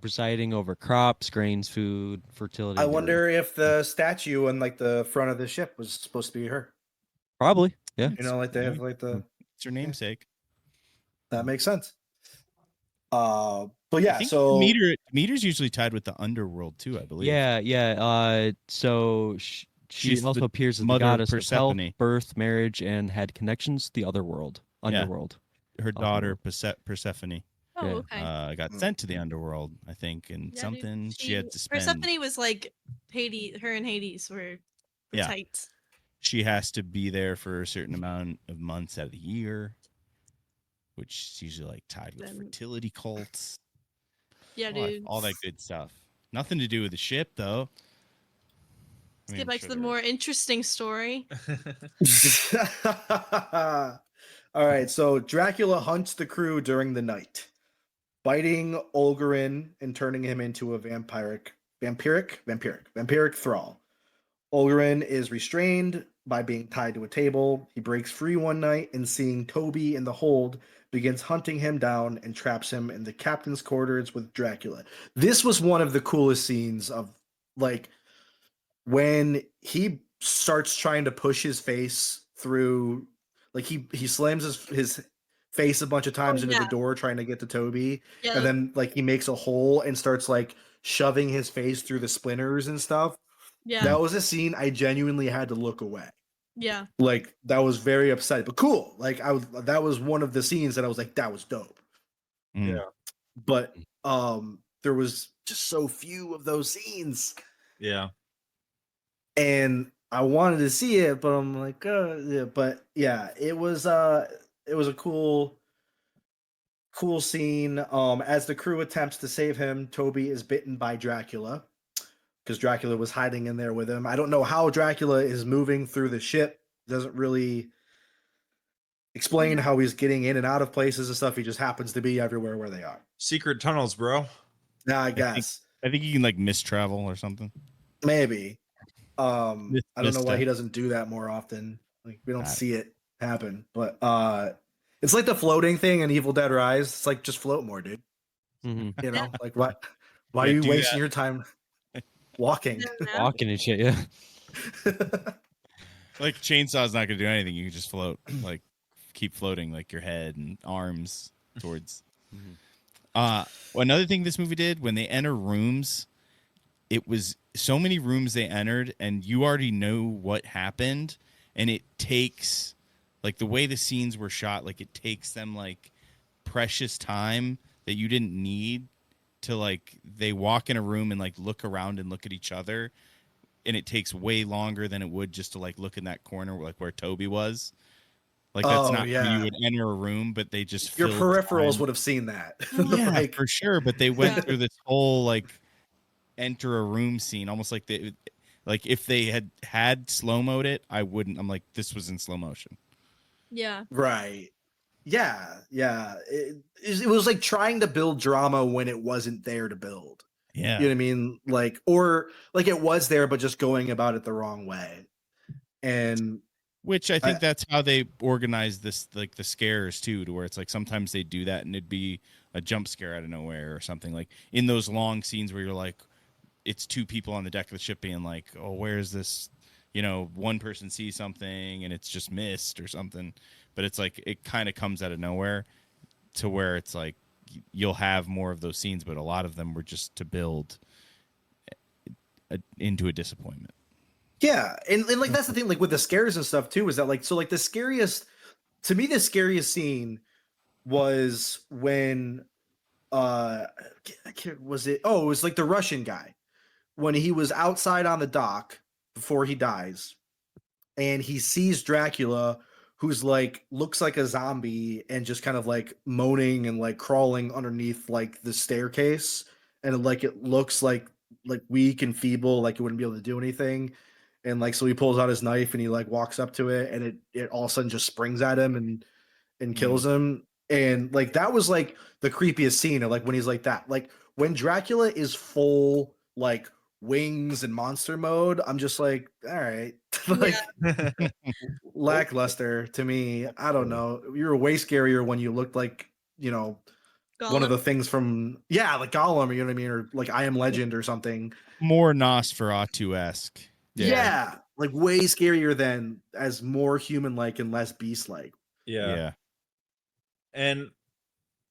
presiding over crops, grains, food, fertility. I wonder if the statue on like the front of the ship was supposed to be her. Probably, yeah. You know, like they have like the. It's her namesake. That makes sense. But yeah, I think so Demeter's usually tied with the underworld too, I believe. Yeah. So she She's also the appears as the mother of goddess of health, Persephone. birth, marriage, and had connections to the other world, underworld. Her daughter Persephone Oh, Yeah. okay. got sent to the underworld, I think, and Yeah, dude, something she had to spend. Persephone was like Hades. Her and Hades were Yeah. tight. She has to be there for a certain amount of months out of the year, which is usually like tied with Then- fertility cults. Yeah, dude. All that good stuff. Nothing to do with the ship, though. I Let's mean, get I'm back sure to the there more interesting story. All right, so Dracula hunts the crew during the night, biting Olgarin and turning him into a vampiric thrall. Olgarin is restrained by being tied to a table. He breaks free one night and seeing Toby in the hold, begins hunting him down and traps him in the captain's quarters with Dracula. This was one of the coolest scenes of like when he starts trying to push his face through, like he slams his face a bunch of times into the yeah. door trying to get to Toby, Yeah. and then like he makes a hole and starts like shoving his face through the splinters and stuff. Yeah. That was a scene I genuinely had to look away. Yeah. Like that was very upsetting, but cool. Like that was one of the scenes that I was like, that was dope. Mm. Yeah. But there was just so few of those scenes. Yeah. And I wanted to see it, but I'm like, yeah. But yeah, it was a cool scene. As the crew attempts to save him, Toby is bitten by Dracula because Dracula was hiding in there with him. I don't know how Dracula is moving through the ship. Doesn't really explain how he's getting in and out of places and stuff. He just happens to be everywhere where they are. Secret tunnels, bro. Yeah, I guess. I think you can like mistravel or something. Maybe. I don't know why Vista. he doesn't do that more often. Like we don't Got it. see it happen. But it's like the floating thing in Evil Dead Rise. It's like just float more, dude. Mhm. You know, like why are Yeah, you do wasting that. your time walking? Walking and shit, yeah. Like chainsaw's not gonna do anything. You can just float, like keep floating, like your head and arms towards. Another thing this movie did when they enter rooms, it was so many rooms they entered, and you already know what happened, and it takes like the way the scenes were shot, like it takes them like precious time that you didn't need to like they walk in a room and like look around and look at each other, and it takes way longer than it would just to like look in that corner like where Toby was. Like that's not how you would enter a room, but they just Your filled peripherals time. would have seen that. Yeah, Like, for sure. But they went Yeah. through this whole like enter a room scene, almost like like if they had slow mode it, I wouldn't. I'm like, this was in slow motion. Yeah. right. Yeah. It was like trying to build drama when it wasn't there to build. Yeah, You know what I mean? Like, or like it was there, but just going about it the wrong way. And which I think that's how they organize this, like the scares too, to where it's like sometimes they do that and it'd be a jump scare out of nowhere or something. Like in those long scenes where you're like, it's two people on the deck of the ship being like, oh, where's this? You know, one person sees something and it's just missed or something, but it's like it kind of comes out of nowhere to where it's like you'll have more of those scenes, but a lot of them were just to build into a disappointment. Yeah, and like that's the thing, like with the scares and stuff too, is that like so like the scariest to me, the scariest scene was when was it? Oh, it was like the Russian guy when he was outside on the dock before he dies, and he sees Dracula, who's like looks like a zombie and just kind of like moaning and like crawling underneath like the staircase, and like it looks like weak and feeble, like it wouldn't be able to do anything. And like so he pulls out his knife and he like walks up to it and it all of a sudden just springs at him and kills him. And like that was like the creepiest scene of like when he's like that. Like when Dracula is full like wings and monster mode, I'm just like, all right. Like lackluster to me. I don't know. You were way scarier when you looked like, you know, one of Gollum. the things from like Gollum, you know what I mean, or like I Am Legend or something. More Nosferatu-esque. Yeah, like way scarier than as more human like and less beast like. Yeah. And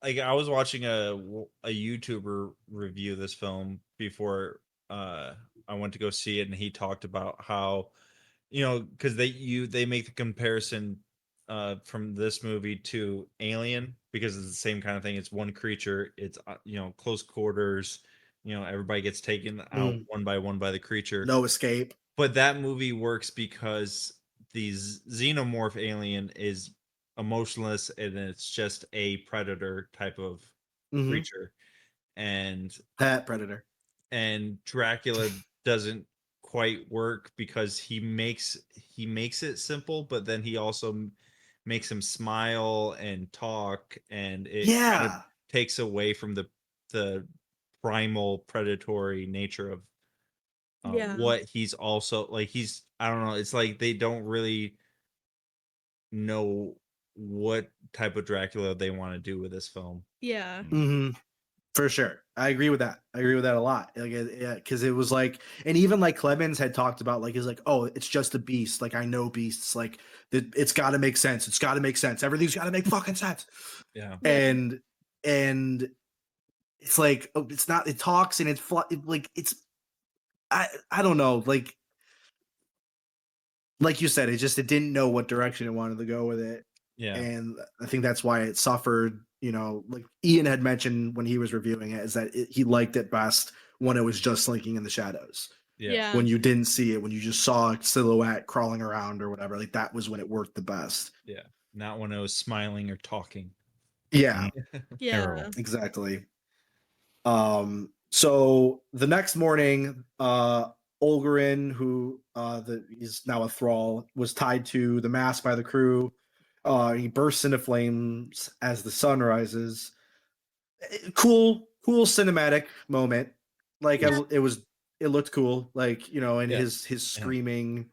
like I was watching a YouTuber review this film before I went to go see it, and he talked about how, you know, because they make the comparison from this movie to Alien, because it's the same kind of thing. It's one creature, it's you know, close quarters, you know, everybody gets taken out one by the creature, no escape. But that movie works because the xenomorph alien is emotionless and it's just a predator type of creature, and Pet predator. And Dracula doesn't quite work because he makes it simple, but then he also makes him smile and talk, and it kind of takes away from the primal predatory nature of what he's also like. He's, I don't know, it's like they don't really know what type of Dracula they want to do with this film. Yeah. For sure. I agree with that. I agree with that a lot. Like, yeah, because it was like, and even like Clemens had talked about, like, he's like, oh, it's just a beast. Like, I know beasts. Like, it's got to make sense. It's got to make sense. Everything's got to make fucking sense. Yeah. And it's like, oh, it's not. It talks and it's like it's. I don't know. Like you said, it didn't know what direction it wanted to go with it. Yeah. And I think that's why it suffered. You know, like Ian had mentioned when he was reviewing it, is that he liked it best when it was just slinking in the shadows. Yeah. When you didn't see it, when you just saw a silhouette crawling around or whatever, like that was when it worked the best. Yeah. Not when I was smiling or talking. Yeah. Yeah. Exactly. So the next morning, Olgarin, who is now a thrall, was tied to the mast by the crew. He bursts into flames as the sun rises. Cool cinematic moment. Like it looked cool. Like, you know, and his screaming,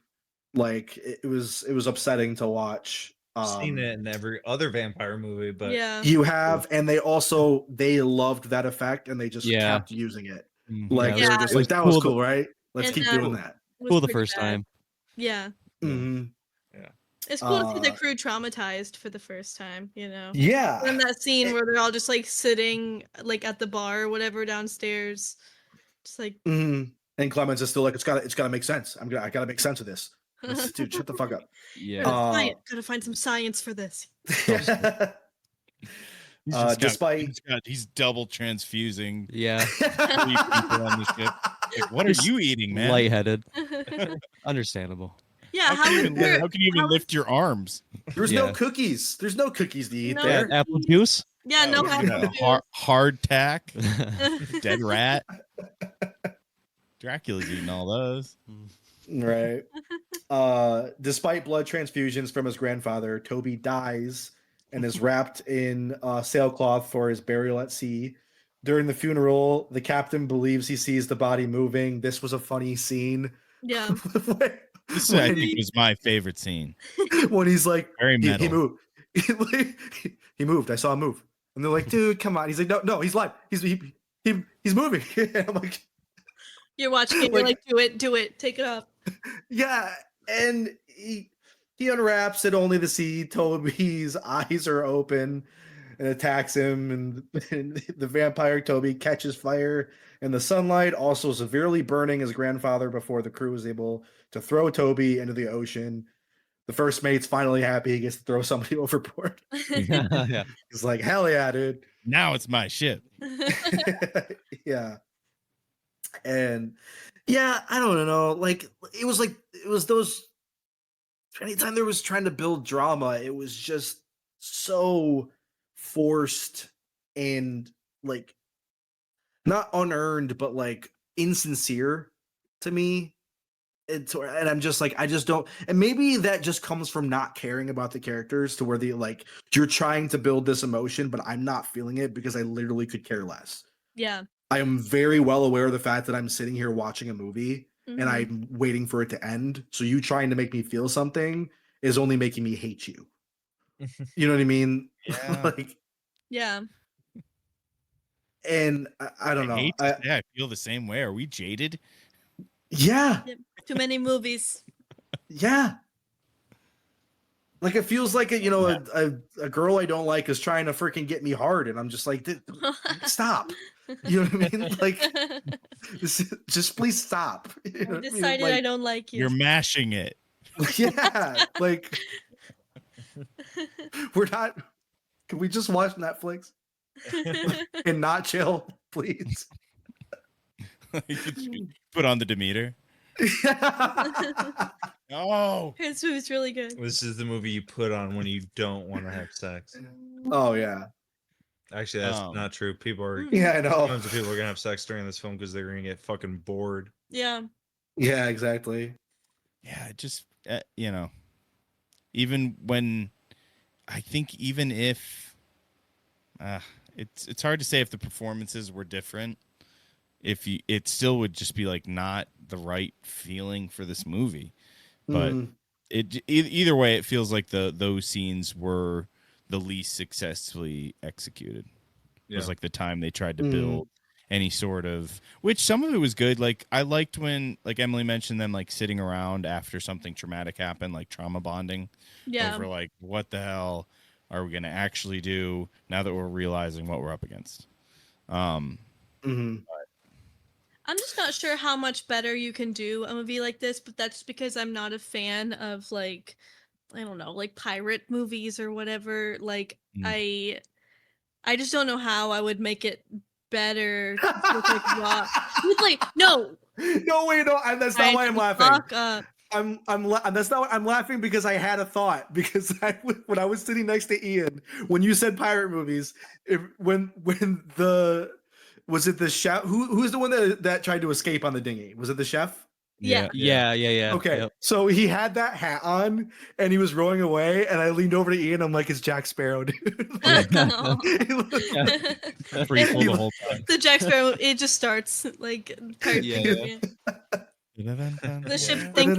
like it was upsetting to watch. I've seen it in every other vampire movie, but you have, and they loved that effect, and they just kept using it. Like they were just like, that was cool, right? Let's keep doing that. Cool the first time. Yeah. It's cool to see the crew traumatized for the first time, you know? Yeah. And that scene where they're all just like sitting like at the bar or whatever downstairs. Just like And Clemens is still like, it's gotta make sense. I gotta make sense of this. Dude, shut the fuck up. Yeah. Gotta find some science for this. He's double transfusing. Yeah. 3 people on the ship. Like, what are you eating, man? Lightheaded. Understandable. Yeah, how can you even lift your arms? There's no cookies. There's no cookies to eat there. Apple juice? Yeah, no apple juice. Hardtack. Dead rat. Dracula's eating all those. Right. Despite blood transfusions from his grandfather, Toby dies and is wrapped in sailcloth for his burial at sea. During the funeral, the captain believes he sees the body moving. This was a funny scene. Yeah. This I think was my favorite scene. When he's like, very metal. He moved. He moved. I saw him move. And they're like, dude, come on. He's like, no, he's live. He's moving. I'm like, you're watching it, you're like, do it, take it off. Yeah. And he unwraps it only to see Toby's eyes are open. and attacks him, and the vampire Toby catches fire in the sunlight, also severely burning his grandfather before the crew is able to throw Toby into the ocean. The first mate's finally happy he gets to throw somebody overboard. Yeah. He's like, hell yeah, dude. Now it's my ship. Yeah. And yeah, I don't know. Like it was those anytime there was trying to build drama, it was just so forced and like not unearned, but like insincere to me. And I'm just like, I just don't, and maybe that just comes from not caring about the characters to where the like you're trying to build this emotion, but I'm not feeling it because I literally could care less. Yeah. I am very well aware of the fact that I'm sitting here watching a movie and Mhm. I'm waiting for it to end. So you trying to make me feel something is only making me hate you. You know what I mean? Yeah. Like, Yeah. and I don't know. hate to say I feel the same way. Are we jaded? Yeah, Yep. Too many movies. yeah. Like it feels like a girl I don't like is trying to freaking get me hard, and I'm just like, stop. You know what I mean? Like, just please stop. You know I what I mean? decided I Like, don't like you. You're mashing it. yeah, like we're not. Can we just watch Netflix and not chill, please? Put on the Demeter. Oh, This movie's really good. This is the movie you put on when you don't want to have sex. Oh yeah, Actually, that's not true. People are yeah, I know. tons of people are gonna have sex during this film because they're gonna get fucking bored. Yeah. Yeah, exactly. yeah. It just even when I think even if it's hard to say if the performances were different, if you it still would just be like not the right feeling for this movie. But either way, it feels like those scenes were the least successfully executed. It was like the time they tried to build any sort of, which some of it was good. Like I liked when, like Emily mentioned, them like sitting around after something traumatic happened, like trauma bonding. Yeah. Over like, what the hell are we going to actually do now that we're realizing what we're up against? I'm just not sure how much better you can do a movie like this, but that's because I'm not a fan of like, I don't know, like pirate movies or whatever. Like I just don't know how I would make it better with like raw. With like no, wait, no, that's not why I'm laughing. fuck up. That's not what I'm laughing because I had a thought because when I was sitting next to Ian when you said pirate movies, when the was it the chef who's the one that tried to escape on the dinghy? Was it the chef? Yeah. Okay, Yep. so he had that hat on and he was rowing away, and I leaned over to Ian. I'm like, "It's Jack Sparrow, dude." Free full the whole time. The Jack Sparrow, it just starts like pirate Yeah. movie. The ship thinks.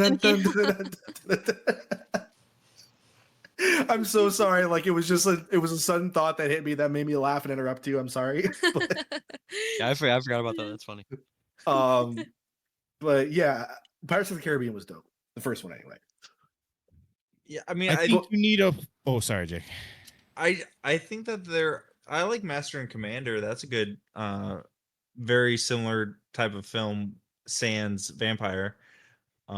I'm so sorry. Like it was a sudden thought that hit me that made me laugh and interrupt you. I'm sorry. Yeah, I forgot about that. That's funny. But yeah, Pirates of the Caribbean was dope. The first one, anyway. Yeah, I mean, I think you need a. Oh, sorry, Jake. I think that I like Master and Commander. That's a good, very similar type of film. Sans vampire.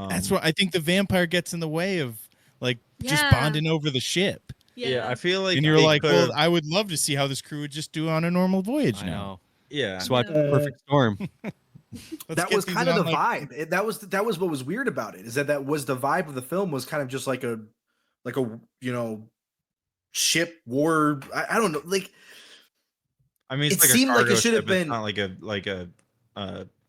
That's what I think. The vampire gets in the way of like just bonding over the ship. Yeah, I feel like. And you're like, well, I would love to see how this crew would just do on a normal voyage I now. know. Yeah, Just watch Perfect Storm. That was kind of the vibe. That was what was weird about it. Is that was the vibe of the film was kind of just like a ship war. I don't know. Like, I mean, it's it like seemed a like cargo it should have ship. It's been not like a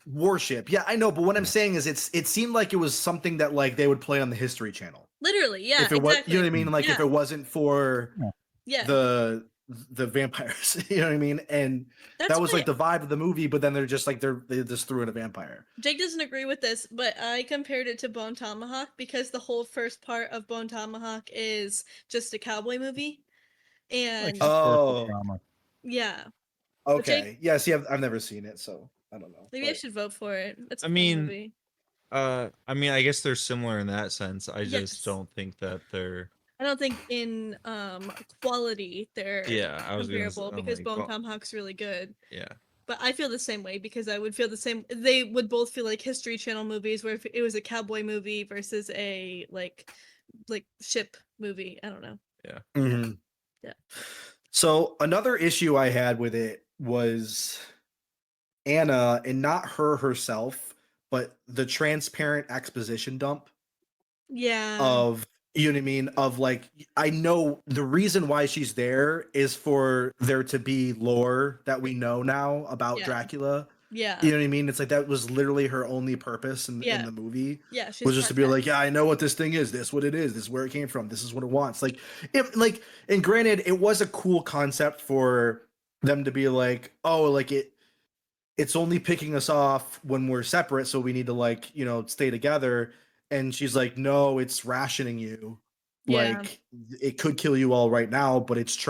warship. Yeah, I know. But what I'm saying is, it seemed like it was something that like they would play on the History Channel. Literally, yeah. If it was, exactly. you know what I mean? Like if it wasn't for the vampires, you know what I mean? And that was like the vibe of the movie. But then they're just like they just threw in a vampire. Jake doesn't agree with this, but I compared it to Bone Tomahawk because the whole first part of Bone Tomahawk is just a cowboy movie, and yeah. Okay. Yeah. See, I've never seen it, so I don't know. Maybe I should vote for it. That's a I fun mean, movie. I mean, I guess they're similar in that sense. I just don't think that they're I don't think in quality they're Yeah, I was gonna comparable because Bone Tomahawk's really good. Yeah. But I feel the same way because I would feel the same. They would both feel like History Channel movies, where if it was a cowboy movie versus a like ship movie. I don't know. Yeah. Mhm. Yeah. So another issue I had with it was Anna, and not her herself, but the transparent exposition dump Yeah. of, you know what I mean? Of like, I know the reason why she's there is for there to be lore that we know now about Yeah. Dracula. Yeah. You know what I mean? It's like that was literally her only purpose in Yeah. the movie. Yeah. She's Was just to be part like, yeah, I know what this thing is. This what it is. This is where it came from. This is what it wants. Like, and granted, it was a cool concept for them to be like, oh, like it's only picking us off when we're separate, so we need to like, stay together. And she's like, no, it's rationing you. Yeah. Like, it could kill you all right now, but it's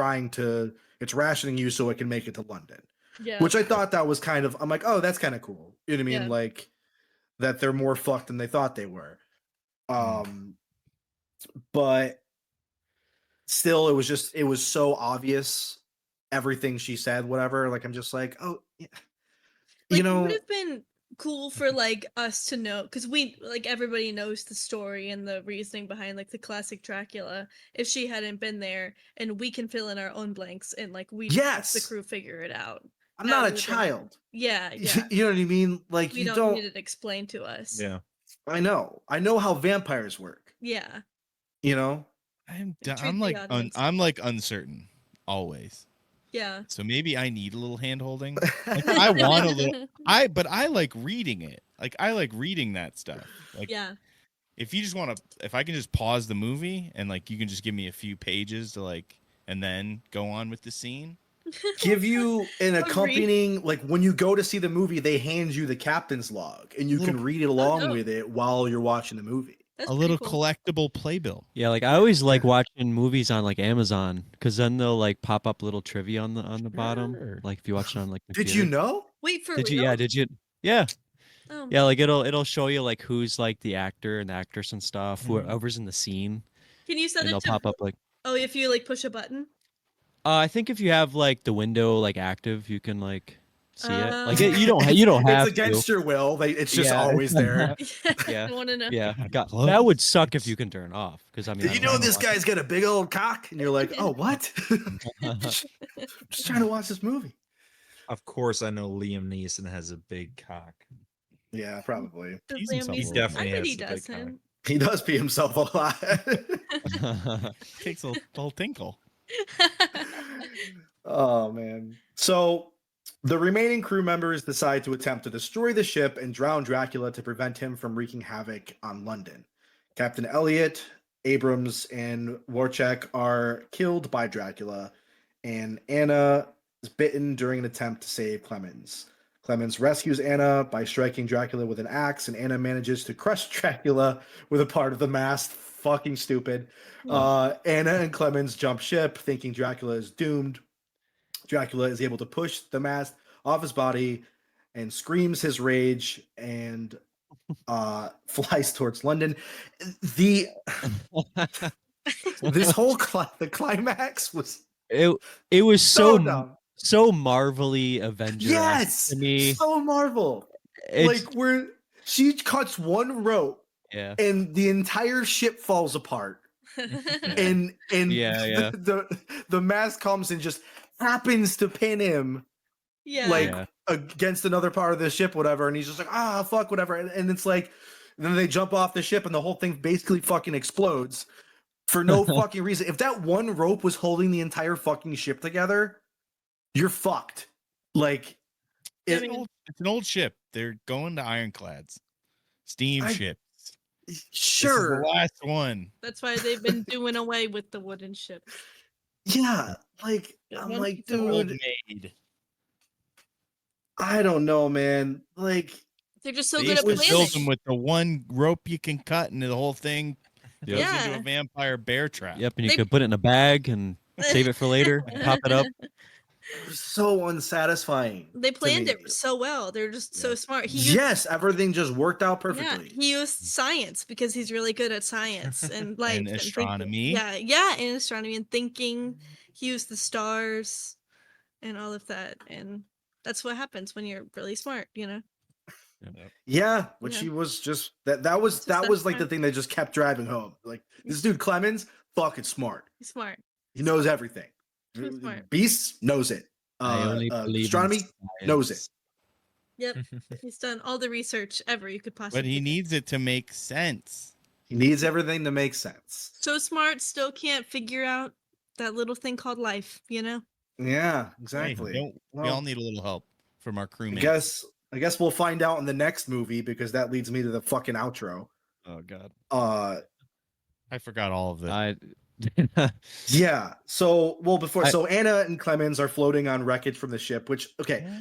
rationing you so it can make it to London. Yeah. Which I thought that was kind of, I'm like, oh, that's kind of cool. You know what I mean? Yeah. Like, that they're more fucked than they thought they were. But still, it was so obvious, everything she said, whatever. Like, I'm just like, oh, yeah. Like, it would have been cool for like us to know, because we like everybody knows the story and the reasoning behind like the classic Dracula. If she hadn't been there, and we can fill in our own blanks, and like we Yes. the crew figure it out. I'm That not a would've been- child. Yeah, yeah. You know what I mean? Like, We you don't don't. need it explained to us. Yeah. I know how vampires work. Yeah. You know. I'm Treat I'm the like audience. I'm like uncertain always. Yeah. So maybe I need a little hand holding. Like, I want a little. But I like reading it. Like, I like reading that stuff. Like, Yeah. if you just want to, if I can just pause the movie and like you can just give me a few pages to like, and then go on with the scene. Give you an A accompanying, like when you go to see the movie, they hand you the captain's log, and you can read it along no. with it while you're watching the movie. That's A pretty little cool. collectible playbill. Yeah, like I always like watching movies on like Amazon because then they'll like pop up little trivia on the bottom. Sure. Like if you watch it on like. The Did you know? Wait for Did you? real? Yeah. Did you? Yeah. Oh, Yeah. Like it'll show you like who's like the actor and the actress and stuff. Mhm. Whoever's in the scene, Can you set and it they'll to? pop up like. Oh, if you like push a button. I think if you have like the window like active, you can like see it. Like Oh. you don't have It's against to. your will. It's just Yeah. always there. Yeah. I want to know. Yeah. God, Close. that would suck if you can turn it off because I mean. Did you know this guy's got a big old cock? And you're like, oh, what? Just trying to watch this movie. Of course, I know Liam Neeson has a big cock. Yeah, probably. Does He's Liam himself a Neeson- little definitely I bet has he a big does cock. him. He does pee himself a lot. Takes a little tinkle. Oh man. So the remaining crew members decide to attempt to destroy the ship and drown Dracula to prevent him from wreaking havoc on London. Captain Elliot, Abrams, and Warchek are killed by Dracula, and Anna is bitten during an attempt to save Clemens. Clemens rescues Anna by striking Dracula with an axe, and Anna manages to crush Dracula with a part of the mast. Fucking stupid. Anna and Clemens jump ship, thinking Dracula is doomed. Dracula is able to push the mast off his body and screams his rage and flies towards London. This whole the climax was it was so so dumb. so marvelly Avenger. Yes, To me, so Marvel. it's, Like where she cuts one rope yeah. and the entire ship falls apart. And Yeah. the mast comes and just happens to pin him Yeah. like Yeah. against another part of the ship, whatever, and he's just like, fuck, whatever, and it's like, then they jump off the ship and the whole thing basically fucking explodes for no fucking reason. If that one rope was holding the entire fucking ship together, you're fucked. Like, It's an old ship. They're going to ironclads, steam ships. sure, This is the last one. That's why they've been doing away with the wooden ship. yeah, like Yeah, I'm one like, piece of wood. dude, Made. I don't know, man. Like, They're just so They good at used to planning. build them with the one rope you can cut, and the whole thing goes Yeah. into a vampire bear trap. Yep, and you They- could put it in a bag and save it for later and pop it up. So unsatisfying. They to planned me. it so well. They're just so smart. Yes, everything just worked out Yeah, perfectly. he used science because he's really good at science and life And thinking. astronomy. Yeah, and astronomy and thinking. He used the stars and all of that, and that's what happens when you're really smart, you know. Yeah, which Yeah. he was just that was Just that was like the smart. thing that just kept driving home. Like this dude Clemens, fucking smart. He's smart. He knows everything. Too smart. Beasts knows it. I only believe in Astronomy knows it. science. Yep, he's done all the research ever you could possibly. But he do. needs it to make sense. He needs everything to make sense. So smart, still can't figure out that little thing called life, you know. Yeah, Hey, exactly. we all need a little help from our I crewmates. guess we'll find out in the next movie because that leads me to the fucking outro. Oh god, Uh I forgot all of this. yeah. So I- so Anna and Clemens are floating on wreckage from the ship, which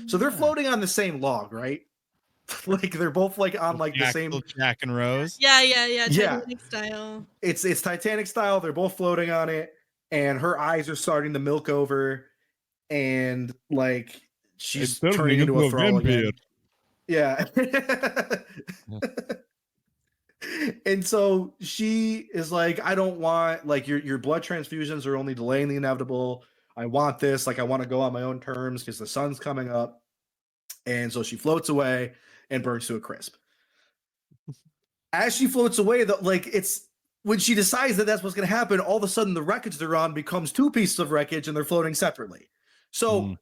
so they're floating on the same log, right? Like they're both like on like the same Jack and Rose. Yeah. Yeah. Titanic style. It's Titanic style. They're both floating on it, and her eyes are starting to milk over, and like she's turning into a thrall again. Yeah. And so she is like, I don't want like your blood transfusions are only delaying the inevitable. I want this, like I want to go on my own terms because the sun's coming up. And so she floats away and burns to a crisp. As she floats away, like it's when she decides that that's what's going to happen, all of a sudden the wreckage they're on becomes two pieces of wreckage and they're floating separately. So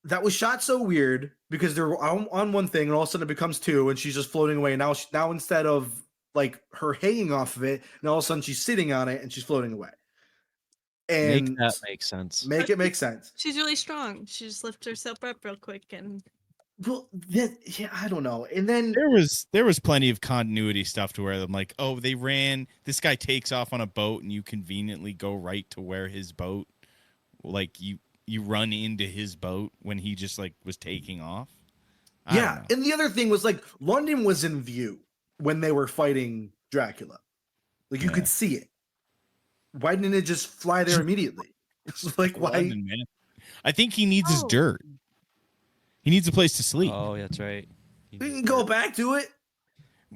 that was shot so weird because they're on one thing and all of a sudden it becomes two and she's just floating away. Now instead of like her hanging off of it, now all of a sudden she's sitting on it and she's floating away. And Make that make sense. make it make sense. She's really strong. She just lifts herself up real quick and. Well, yeah, I don't know. And then There was plenty of continuity stuff to where I'm like, oh, they ran. This guy takes off on a boat, and you conveniently go right to where his boat, like you run into his boat when he just like was taking off. I don't know. And the other thing was like London was in view when they were fighting Dracula. Like you could see it. Why didn't it just fly there immediately? It's like why? London, man. I think he needs his dirt. He needs a place to sleep. Oh, that's right. We can go back to it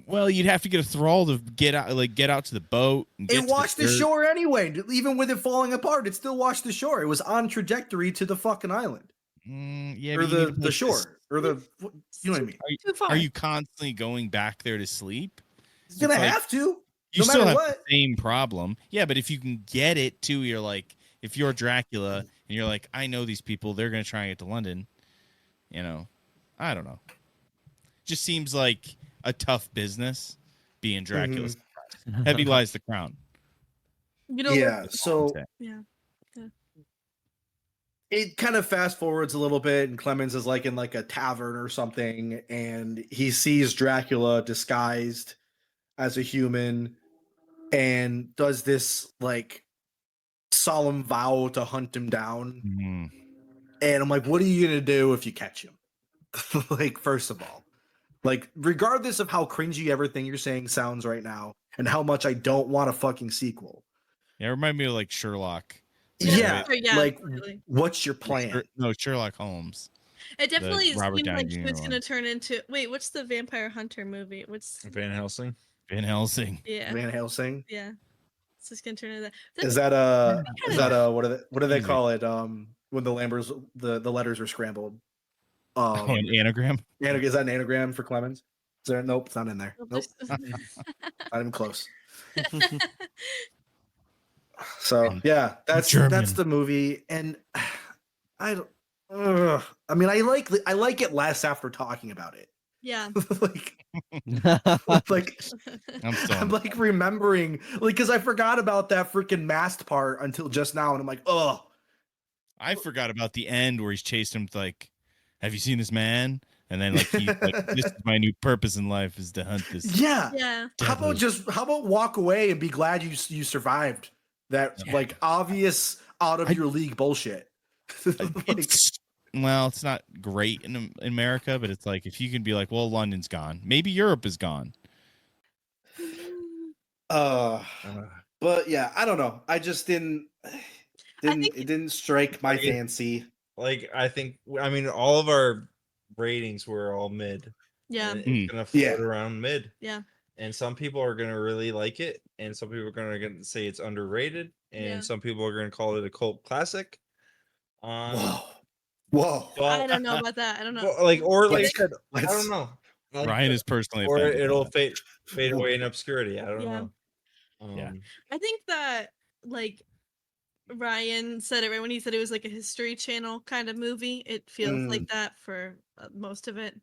Well, you'd have to get a thrall to get out to the boat and, and watch the dirt. shore anyway. Even with it falling apart, it still watched the shore. It was on trajectory to the fucking island. Yeah, Or but you need a the place shore. to- Or the you know what I mean? Too far. Are you constantly going back there to sleep? He's gonna It's like- have to. You No still matter have what. the same problem. Yeah, but if you can get it too, you're like, if you're Dracula and you're like, I know these people, they're gonna try and get to London. You know, I don't know. Just seems like a tough business being Dracula. Heavy lies the crown. You know, Yeah. So yeah. it kind of fast forwards a little bit, and Clemens is like in like a tavern or something, and he sees Dracula disguised as a human and does this like solemn vow to hunt him down. And I'm like, what are you gonna do if you catch him? Like, first of all, like, regardless of how cringy everything you're saying sounds right now, and how much I don't want a fucking sequel. Yeah, it reminded me of like Sherlock. Yeah, Yeah, like, totally. what's your plan? No, Sherlock Holmes. It definitely Robert seemed Downey like he Jr. was one. gonna turn into. Wait, what's the Vampire Hunter movie? What's Van Helsing. Van Helsing. yeah, Van Helsing. yeah. It's just gonna turn into that. Is that what do they call it? When the letters are scrambled. An anagram. Is that an anagram for Clemens? Is there? Nope, it's not in there. Nope, Nope, there's- not even close. So yeah, that's German. the movie, and I don't. I mean, I like it less after talking about it. Yeah. Like I'm like remembering, like, because I forgot about that freaking masked part until just now, and I'm like, oh. I forgot about the end where he's chased him with like, have you seen this man? And then like he's like, this is my new purpose in life is to hunt this. Yeah. Yeah. How about walk away and be glad you survived that like obvious out of your league bullshit. Well, it's not great in America, but it's like if you can be like, well, London's gone, maybe Europe is gone. But yeah, I don't know. I just it didn't strike my fancy. like I mean all of our ratings were all mid. Yeah. And it's gonna float Yeah. around mid. Yeah. And some people are gonna really like it, and some people are gonna say it's underrated, and Yeah. some people are gonna call it a cult classic. Whoa. Whoa. I don't know about that. I don't know. Well, like I Let's- said, I let's- don't know. Like, Ryan is personally or offended by it'll that. fade away in obscurity. I don't Yeah. know. Yeah. I think that like Ryan said it right when he said it was like a History Channel kind of movie. It feels like that for most of it.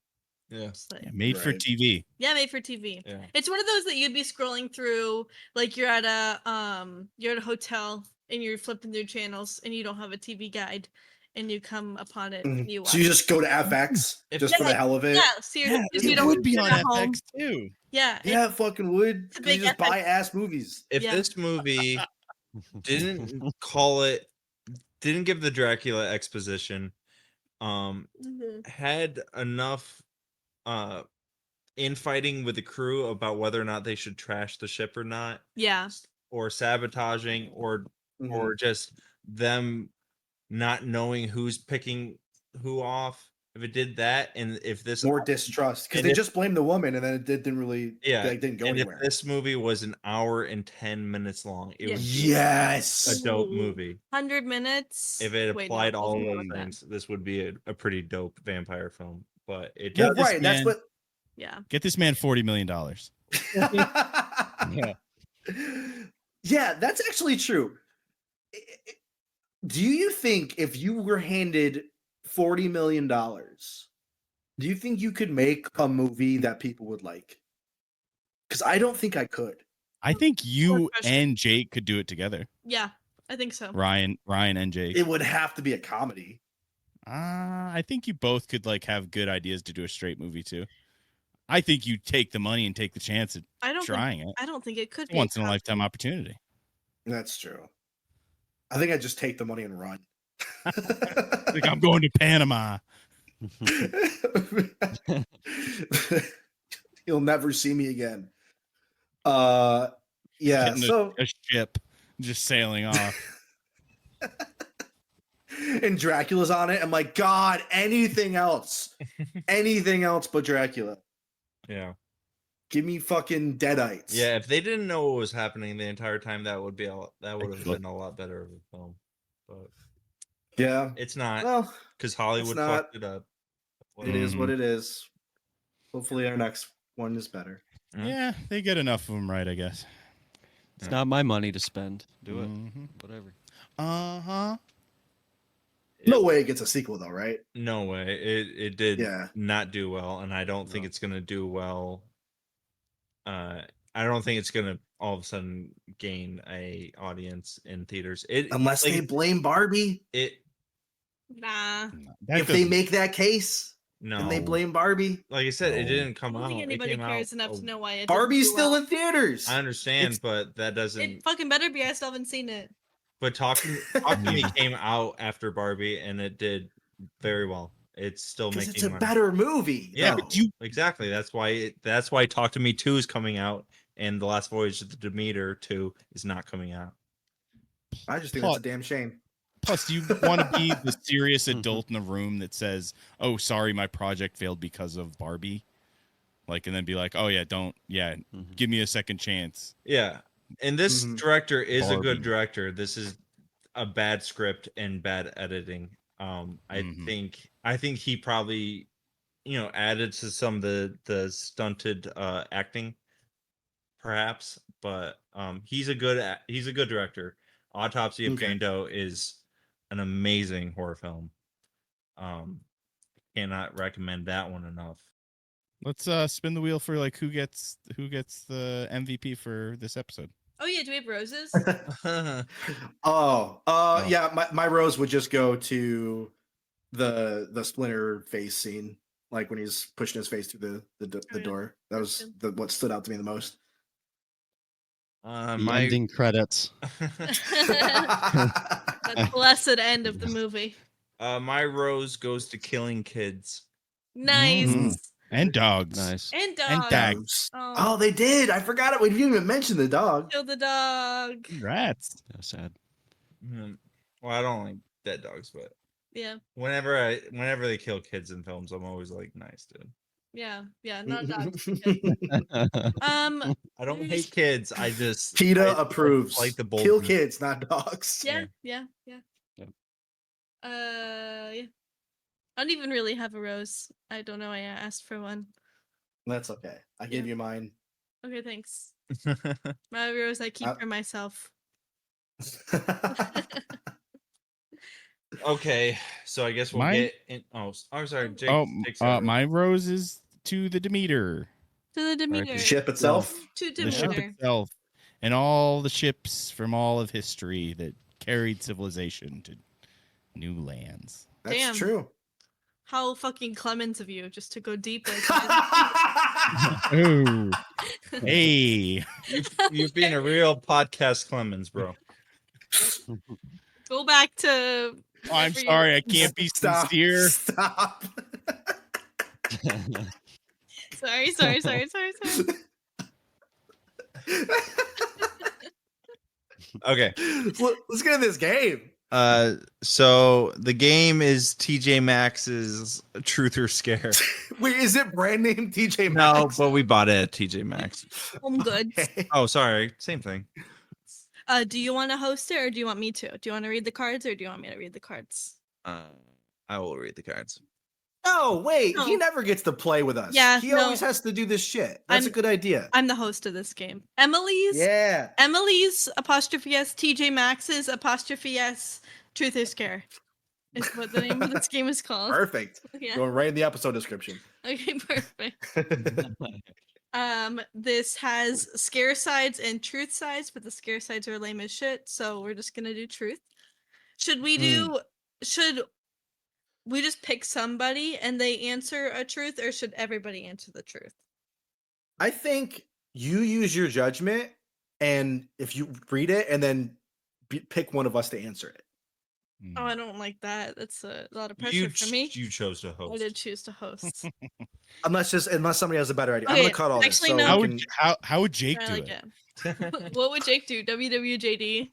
Yeah. Just like- Yeah, made for Right. TV. Yeah, made for TV. Yeah. It's one of those that you'd be scrolling through, like you're at a hotel and you're flipping through channels and you don't have a TV guide, and you come upon it and you watch. So you just go to FX just for the hell of it? Yeah, seriously, Yeah, because you it don't would be sit on at home. FX too. Yeah, Yeah, it fucking would. It's a 'Cause you big just FX. buy ass movies. If Yeah. this movie didn't didn't give the Dracula exposition, had enough infighting with the crew about whether or not they should trash the ship or not, yeah, or sabotaging, or just them not knowing who's picking who off. If it did that, and if this More distrust because and they if- just blamed the woman and then it didn't really didn't go and anywhere. if this movie was an hour and 10 minutes long, it would be Yes. a dope movie. 100 minutes. If it Wait, no, applied all more those than that. things, this would be a pretty dope vampire film. But it Well, this right. That's man- what. Yeah. Get this man $40 million. Yeah. Yeah, that's actually true. Do you think if you were handed $40 million, do you think you could make a movie that people would like? Because I don't think I could. I think you question. and Jake could do it together. Yeah, I think so. Ryan and Jake. It would have to be a comedy. I think you both could like have good ideas to do a straight movie too. I think you take the money and take the chance at I don't trying think, it. I don't think it could be Once in a lifetime opportunity. That's true. I think I'd just take the money and run. Like I'm going to Panama. You'll never see me again. Yeah. Getting So a ship just sailing off. and Dracula's on it. I'm like, God, anything else, anything else but Dracula. Yeah. Give me fucking Deadites. Yeah, if they didn't know what was happening the entire time, that would have been a lot better of a film. But Yeah. it's not, Well, because Hollywood not. fucked it up. it is what it is. Hopefully, our next one is better. Yeah, they get enough of them right, I guess. It's not my money to spend. Do it. Mhm. Whatever. Uh-huh. No way it gets a sequel, though, right? No way. It did Yeah. not do well, and I don't think No. it's gonna do well. I don't think it's gonna all of a sudden gain a audience in theaters. Unless they blame Barbie. Nah. If they make that case, no, and they blame Barbie. like I said, it didn't I come don't out. think It anybody came cares out enough to know why it. Barbie's didn't do still well. in theaters. I understand, but that doesn't. It fucking better be. I still haven't seen it. But Talk to Me came out after Barbie, and it did very well. It's still Because making it's a money. better movie. Yeah, though. exactly. That's why Talk to Me 2 is coming out, and The Last Voyage of the Demeter 2 is not coming out. I just think that's a damn shame. Plus, you want to be the serious adult in the room that says, "Oh, sorry, my project failed because of Barbie," like, and then be like, "Oh yeah, give me a second chance." Yeah, and this director is a Barbie. good director. This is a bad script and bad editing. I think he probably, added to some of the stunted acting, perhaps, but he's a good director. Autopsy of Jane Doe is an amazing horror film. Cannot recommend that one enough. Let's spin the wheel for like who gets the MVP for this episode. Oh yeah, do we have roses? Yeah. My rose would just go to the Splinter face scene, like when he's pushing his face through the door. That was what stood out to me the most. The ending credits. The blessed end of the movie. My rose goes to Killing Kids. Nice. And dogs. Nice. And dogs. And dogs. Oh, they did. I forgot it. We didn't even mention the dog. Kill the dog. Rats. Yeah, sad. Well, I don't like dead dogs, but Yeah. Whenever they kill kids in films, I'm always like, nice, dude. Yeah. Not dogs. Kids. I don't hate kids. I just PETA I approves. like the bold Kill move. kids, not dogs. Yeah. Yep. Yeah. Yeah. I don't even really have a rose. I don't know. I asked for one. That's okay. I gave you mine. Okay, thanks. My rose I keep for myself. Okay, so I guess we'll Mine? get in. Oh, sorry, Jake. Jake's got a rose. my rose is to the Demeter. To the Demeter. Ship itself? To The ship Demeter. itself. And all the ships from all of history that carried civilization to new lands. That's Damn. true. How fucking Clemens of you, just to go deep like Ooh. Hey. You're being a real podcast Clemens, bro. Go back to. Oh, I'm whatever sorry, I can't be sincere. Stop. Sorry. Okay. Let's get in this game. So the game is TJ Maxx's Truth or Scare. Wait, is it brand name TJ No, Maxx? but we bought it at TJ Maxx. Home goods. Oh, sorry, same thing. Do you want to host it or do you want me to? Do you want to read the cards or do you want me to read the cards? I will read the cards. No, wait. No. He never gets to play with us. Yeah, He no. always has to do this shit. That's a good idea. I'm the host of this game. Emily's apostrophe S, TJ Maxx's apostrophe S, Truth or Scare is what the name of this game is called. Perfect. Yeah. Going right in the episode description. Okay, perfect. This has scare sides and truth sides, but the scare sides are lame as shit, so we're just gonna do truth. Should we just pick somebody and they answer a truth, or should everybody answer the truth? I think you use your judgment, and if you read it and then pick one of us to answer it. Oh, I don't like that. That's a lot of pressure for me. You chose to I host. did choose to host. Unless somebody has a better idea. I'm Okay, gonna cut all actually, this. no. How would Jake I do like it? What would Jake do? WWJD.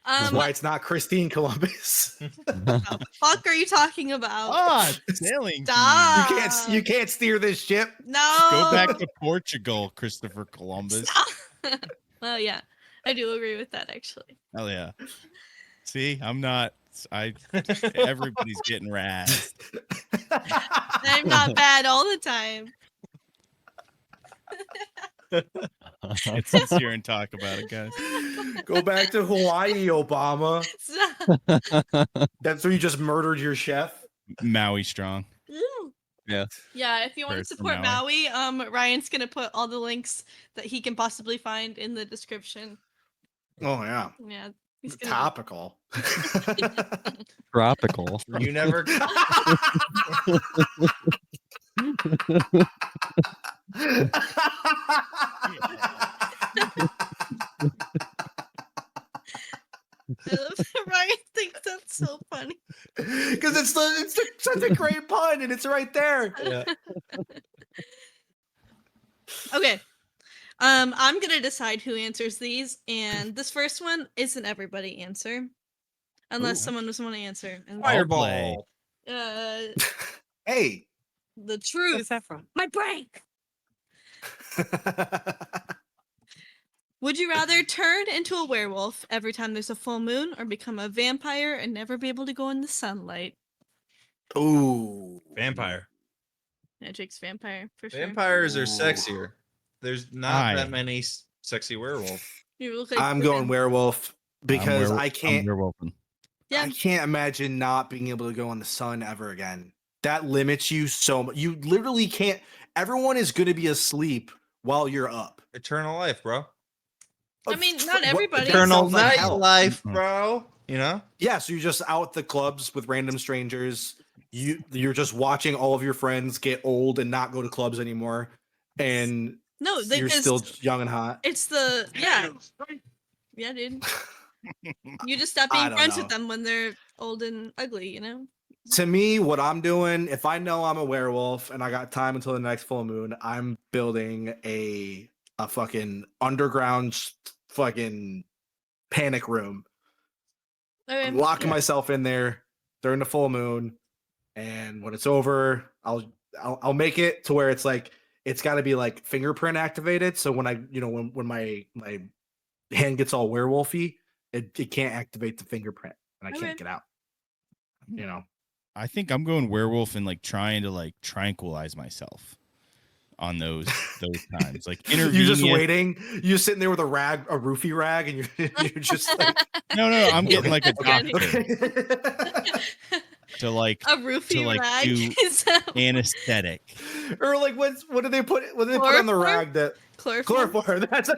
That's why it's not Christine Columbus. The fuck are you talking about? Sailing. Stop. You can't steer this ship. No. Go back to Portugal, Christopher Columbus. Well, yeah, I do agree with that actually. Hell yeah. See, I'm not. Everybody's getting razzed. I'm not bad all the time. It's easier and talk about it, guys. Go back to Hawaii, Obama. That's where you just murdered your chef. Maui strong. Yeah. Yeah, if you want to Prayers for support Maui, Ryan's gonna put all the links that he can possibly find in the description. Oh yeah. Yeah. He's gonna Topical. Tropical. You never. I love that Ryan thinks that's so funny. Because it's such a great pun, and it's right there. Yeah. Okay. I'm gonna decide who answers these, and this first one is an everybody answer, unless someone doesn't want to answer. And Fireball. Hey. The truth. Where's that from? My brain. Would you rather turn into a werewolf every time there's a full moon, or become a vampire and never be able to go in the sunlight? Ooh. Vampire. Yeah, Jake's vampire for sure. Vampires are sexier. There's not that many sexy werewolves. You look like I'm going werewolf because I I'm can't. werewolfing. Yeah. I can't imagine not being able to go in the sun ever again. That limits you so much. You literally can't. Everyone is going to be asleep while you're up. Eternal life, bro. I mean, not everybody. Eternal sounds like hell. nightlife, bro. You know? Yeah, so you're just out at the clubs with random strangers. You're just watching all of your friends get old and not go to clubs anymore, and No, they you're just, still young and hot. It's the yeah, dude. You just stop I being don't friends know. with them when they're old and ugly, you know? To me, what I'm doing, if I know I'm a werewolf and I got time until the next full moon, I'm building a fucking underground fucking panic room Okay. I'm locking myself in there during the full moon, and when it's over, I'll make it to where it's like it's got to be like fingerprint activated. So when when my hand gets all werewolfy, it can't activate the fingerprint, and I Okay. can't get out. I think I'm going werewolf and like trying to like tranquilize myself on those times. Like You're just intervening. waiting. You're sitting there with a roofie rag, and you're just like, No, I'm getting like a Okay. doctor to like A roofie rag. do Is that anesthetic. or like what do they put? What do they put on the Chloroform? rag? That chloroform? chloroform. That's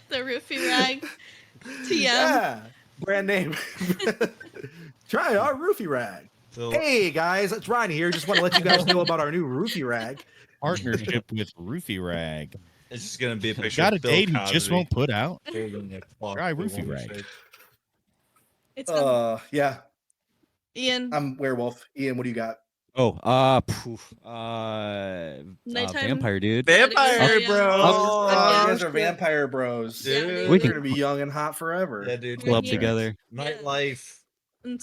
The roofie rag. TM. yeah, brand name. Try our roofie rag. So, Hey guys, it's Ryan here. Just want to let you guys know about our new roofie rag. Partnership with Roofie Rag. it's just gonna be a picture. Got a of Bill date who just Cosby won't put out. holding a clock Try to a Roofie woman's Rag. face. It's fun. Yeah, Ian. I'm werewolf. Ian, what do you got? Nighttime. Vampire dude. Vampire, yeah. bro. Oh, yeah. you guys are vampire bros. Yeah, Dude. dude. We You're can gonna be young and hot forever. Yeah, dude. club Yeah. together. Nightlife.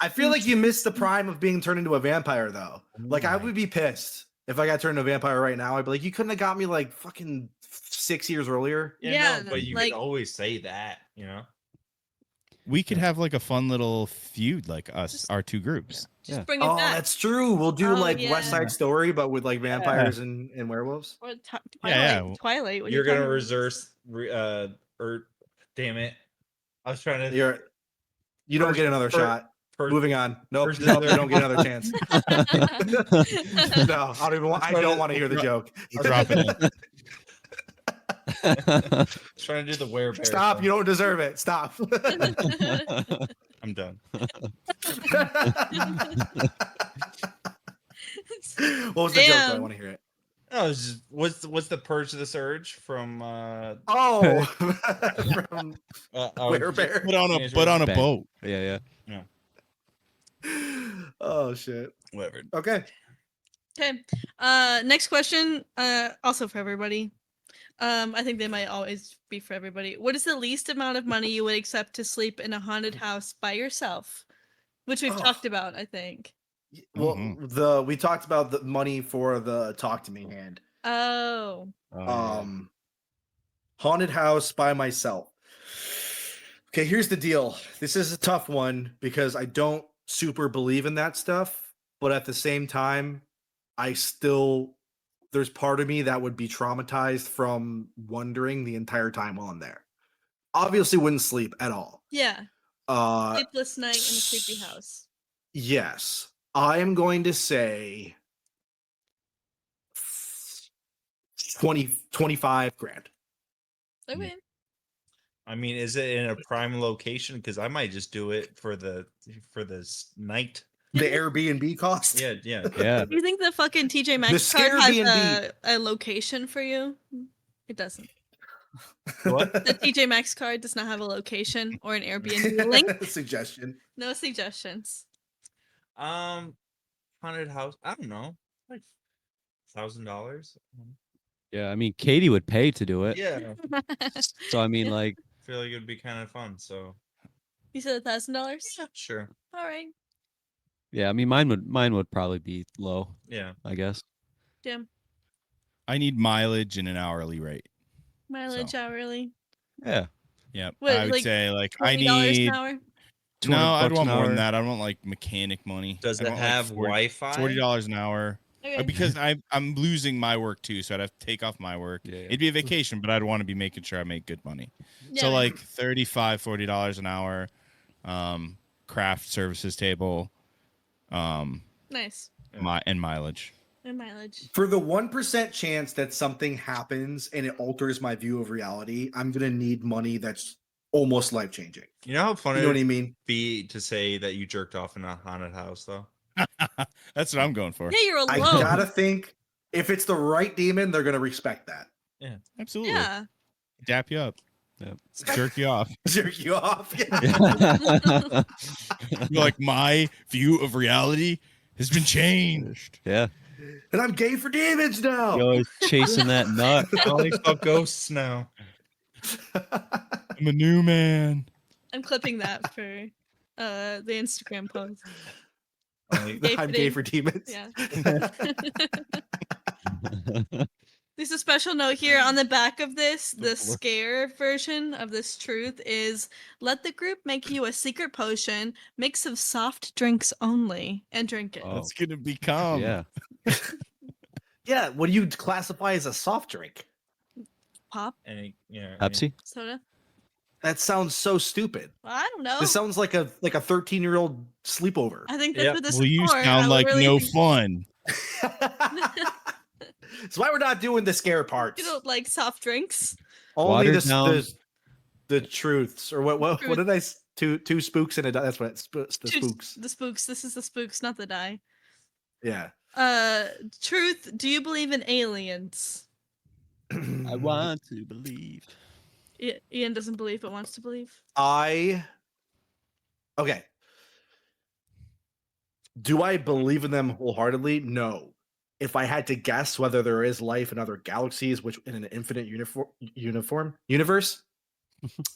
I feel like you missed the prime of being turned into a vampire, though. Like, I would be pissed if I got turned into a vampire right now. I'd be like, you couldn't have got me like fucking 6 years earlier. Yeah, no, but you like- can always say that, you know. We could have like a fun little feud, like us, our two groups. Just bring it Oh, back. that's true. We'll do Oh, like yeah. West Side Story, but with like vampires and werewolves. Or Twilight. Yeah. Twilight. What are You're you gonna talking about? reserve, or damn it, I was trying to. You don't get another shot. Moving on. Nope, first- nope, you don't get another chance. No, I don't want to hear the joke. Drop it in. Trying to do the werebear. Stop! You don't deserve it. Stop. I'm done. What was the joke? I Damn. want to hear it. No, it's just, what's the Purge the Surge from? Oh, from Werebear. Put on a Bang. boat. Yeah. Oh shit. Whatever. Okay. Okay. Next question. Also for everybody. I think they might always be for everybody. What is the least amount of money you would accept to sleep in a haunted house by yourself? Which we've talked about, I think. Well, we talked about the money for the talk to me hand. Oh. Haunted house by myself. Okay, here's the deal. This is a tough one because I don't super believe in that stuff, but at the same time, there's part of me that would be traumatized from wondering the entire time while I'm there. Obviously wouldn't sleep at all. Yeah. Sleepless night in a creepy house. Yes. I am going to say 25 grand. Okay. I mean, is it in a prime location? Because I might just do it for night. The Airbnb cost? Yeah. Yeah. Do you think the fucking TJ Maxx The card has Scarebnb. a location for you? It doesn't. What? The TJ Maxx card does not have a location or an Airbnb link. Suggestion. No suggestions. Haunted house. I don't know, like $1,000. Yeah. I mean, Katie would pay to do it. Yeah, So I mean, like, I feel like it'd be kind of fun. So You said $1,000? yeah, sure. All right. yeah. I mean, mine would probably be low. Yeah. I guess. Jim. I need mileage and an hourly rate. Mileage hourly. Yeah. Yep. What, I would like say like I $20 need. an hour? No, I'd $200 want an more than hour. that. I want like mechanic money. Does I it want, like, have Wi-Fi? $40 an hour. Okay. Because I'm losing my work too, so I'd have to take off my work. Yeah. It'd be a vacation, but I'd want to be making sure I make good money. Yeah. So like $35-$40 an hour, craft services table, Nice. and mileage. And mileage. For the 1% chance that something happens and it alters my view of reality, I'm going to need money that's almost life changing. You know how funny You know what I it'd mean? be to say that you jerked off in a haunted house, though. That's what I'm going for. Yeah, you're I alone. gotta think if it's the right demon, they're going to respect that. Yeah, Absolutely. Yeah. Dap you up. Yep. Jerk you off. Jerk you off. Yeah. You're like, my view of reality has been changed. Yeah. And I'm gay for demons now. You're always chasing that nut. I only fuck ghosts now. I'm a new man. I'm clipping that for the Instagram post. I'm gay for demons. Yeah. There's a special note here on the back of this. The scare version of this truth is let the group make you a secret potion, mix of soft drinks only, and drink it. That's gonna become. Yeah. Yeah, what do you classify as a soft drink? Pop, Pepsi? soda. That sounds so stupid. Well, I don't know. This sounds like a 13-year-old sleepover. I think that's what this Well, is you for. sound I like really no think- fun. That's why we're not doing the scare parts. You don't like soft drinks. Only Watered down. the truths, or what Truth. did I? Two spooks and a that's what it's the spooks. The spooks. This is the spooks, not the die. Yeah. Truth. Do you believe in aliens? I want to believe. Ian doesn't believe, but wants to believe. Okay. Do I believe in them wholeheartedly? No. If I had to guess whether there is life in other galaxies, which in an infinite universe, They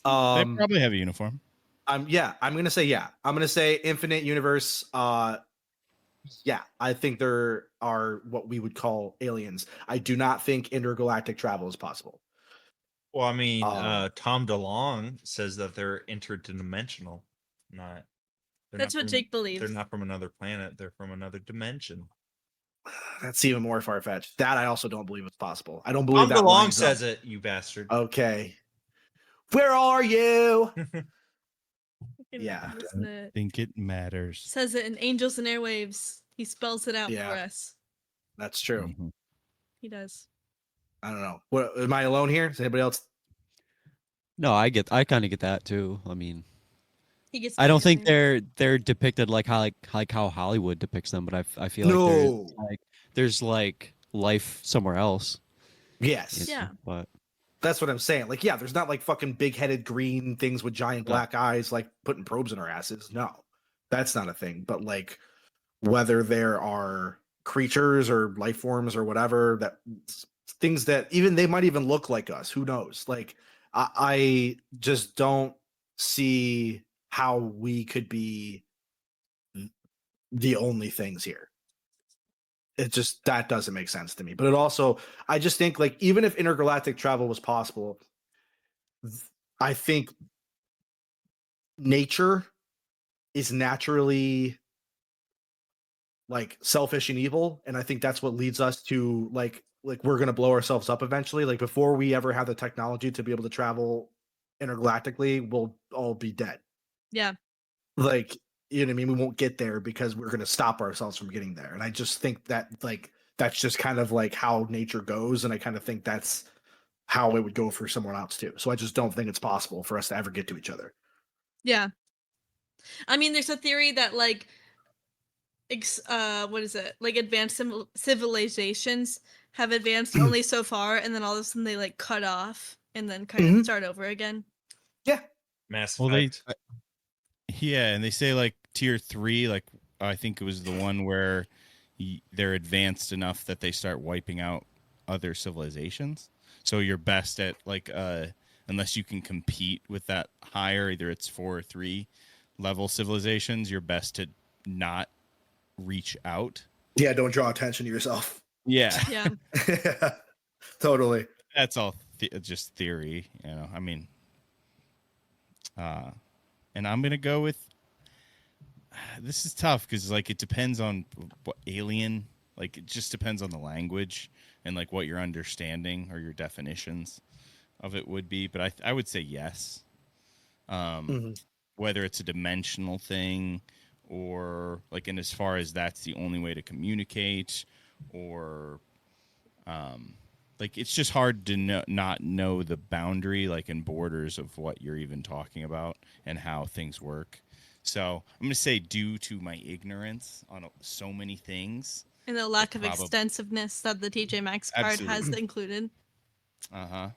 probably have a uniform. I'm gonna say yeah. I'm gonna say infinite universe. Yeah, I think there are what we would call aliens. I do not think intergalactic travel is possible. Well, I mean, Tom DeLonge says that they're interdimensional. That's what Jake believes. They're not from another planet. They're from another dimension. That's even more far-fetched. That I also don't believe it's possible. I don't believe Tom that DeLonge lines says up. it, you bastard. Okay. Where are you? Yeah. I think it matters. Says it in Angels and Airwaves. He spells it out Yeah. for us. That's true. Mhm. He does. I don't know. What am I alone here? Is anybody else? No, I kind of get that too. I mean, He gets. I don't think everything. they're depicted like how Hollywood depicts them, but I feel like there's like life somewhere else. Yes. Yeah. But That's what I'm saying. Like, yeah, there's not like fucking big-headed green things with giant black eyes, like putting probes in our asses. No, that's not a thing. But like, whether there are creatures or life forms or whatever, that things that even they might even look like us. Who knows? Like, I just don't see how we could be the only things here. It just that doesn't make sense to me. But it also, I just think like even if intergalactic travel was possible, I think nature is naturally like selfish and evil, and I think that's what leads us to like we're gonna blow ourselves up eventually. Like before we ever have the technology to be able to travel intergalactically, we'll all be dead. Yeah. Like, you know what I mean? We won't get there because we're going to stop ourselves from getting there. And I just think that like that's just kind of like how nature goes, and I kind of think that's how it would go for someone else too. So I just don't think it's possible for us to ever get to each other. Yeah. I mean, there's a theory that like what is it? Like advanced civilizations have advanced only so far, and then all of a sudden they like cut off and then kind of start over again. Yeah. Mass Well, Effect. Yeah, and they say like tier 3, like I think it was the one where they're advanced enough that they start wiping out other civilizations. So you're best at like unless you can compete with that higher, either it's 4 or 3 level civilizations, you're best to not reach out. Yeah, don't draw attention to yourself. Yeah. Yeah. Totally. That's all just theory, you know. I mean, and I'm gonna go with this is tough because like it depends on what alien, like it just depends on the language and like what your understanding or your definitions of it would be. But I would say yes. Whether it's a dimensional thing or like, and as far as that's the only way to communicate, or like it's just hard to not know the boundary, like in borders of what you're even talking about and how things work. So I'm going to say due to my ignorance on so many things. And the lack of extensiveness that the TJ Maxx card has included. Uh-huh.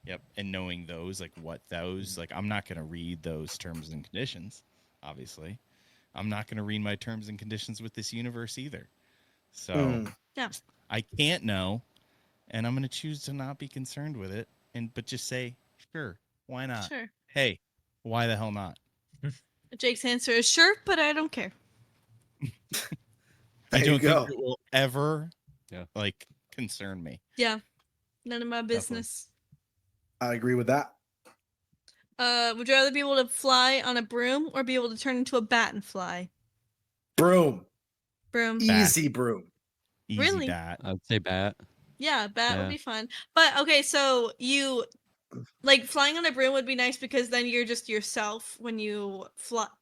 Yep. And knowing those, like what those, like I'm not going to read those terms and conditions, obviously. I'm not going to read my terms and conditions with this universe either. So yeah, I can't know. And I'm going to choose to not be concerned with it, but just say, sure, why not? Sure. Hey, Why the hell not? Jake's answer is sure, but I don't care. I There don't you go. think it will ever Yeah. like concern me. Yeah, none of my business. I agree with that. Would you rather be able to fly on a broom or be able to turn into a bat and fly? Broom. Broom. Easy broom. Easy Really? bat. I would say bat. Yeah, bat would Yeah. be fun. But okay, so you like flying on a broom would be nice because then you're just yourself when you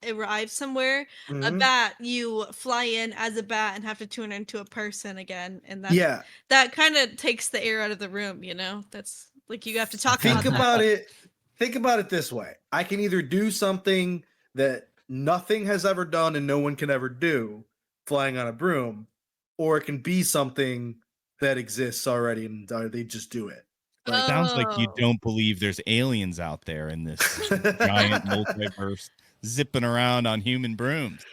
arrive somewhere. A Mhm. bat, you fly in as a bat and have to turn into a person again, and Yeah. that kind of takes the air out of the room. You know, that's like you have to talk Think about about it. Think about it this way. I can either do something that nothing has ever done and no one can ever do, flying on a broom, or it can be something that exists already and they just do it. that. Sounds like you Oh. don't believe there's aliens out there in this giant multiverse zipping around on human brooms.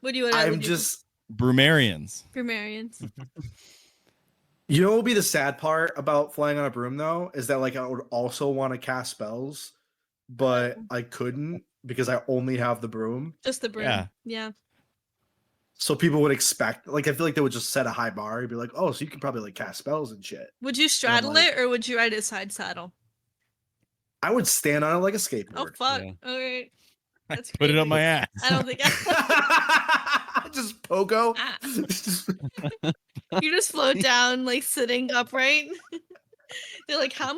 What do you want? I'm just, Broomarians. grammarians. you know what would be the sad part about flying on a broom though, is that like I would also want to cast spells, but I couldn't because I only have the broom. Just the broom. Yeah. Yeah. So people would expect, like, I feel like they would just set a high bar. You'd be like, oh, so you can probably like cast spells and shit. Would you straddle like- it or would you ride a side saddle? I would stand on it like a Oh skateboard. fuck! Yeah. All right. That's Put it on creepy. my ass. I don't think Just pogo. Ah. You just float down like sitting upright. They're like, how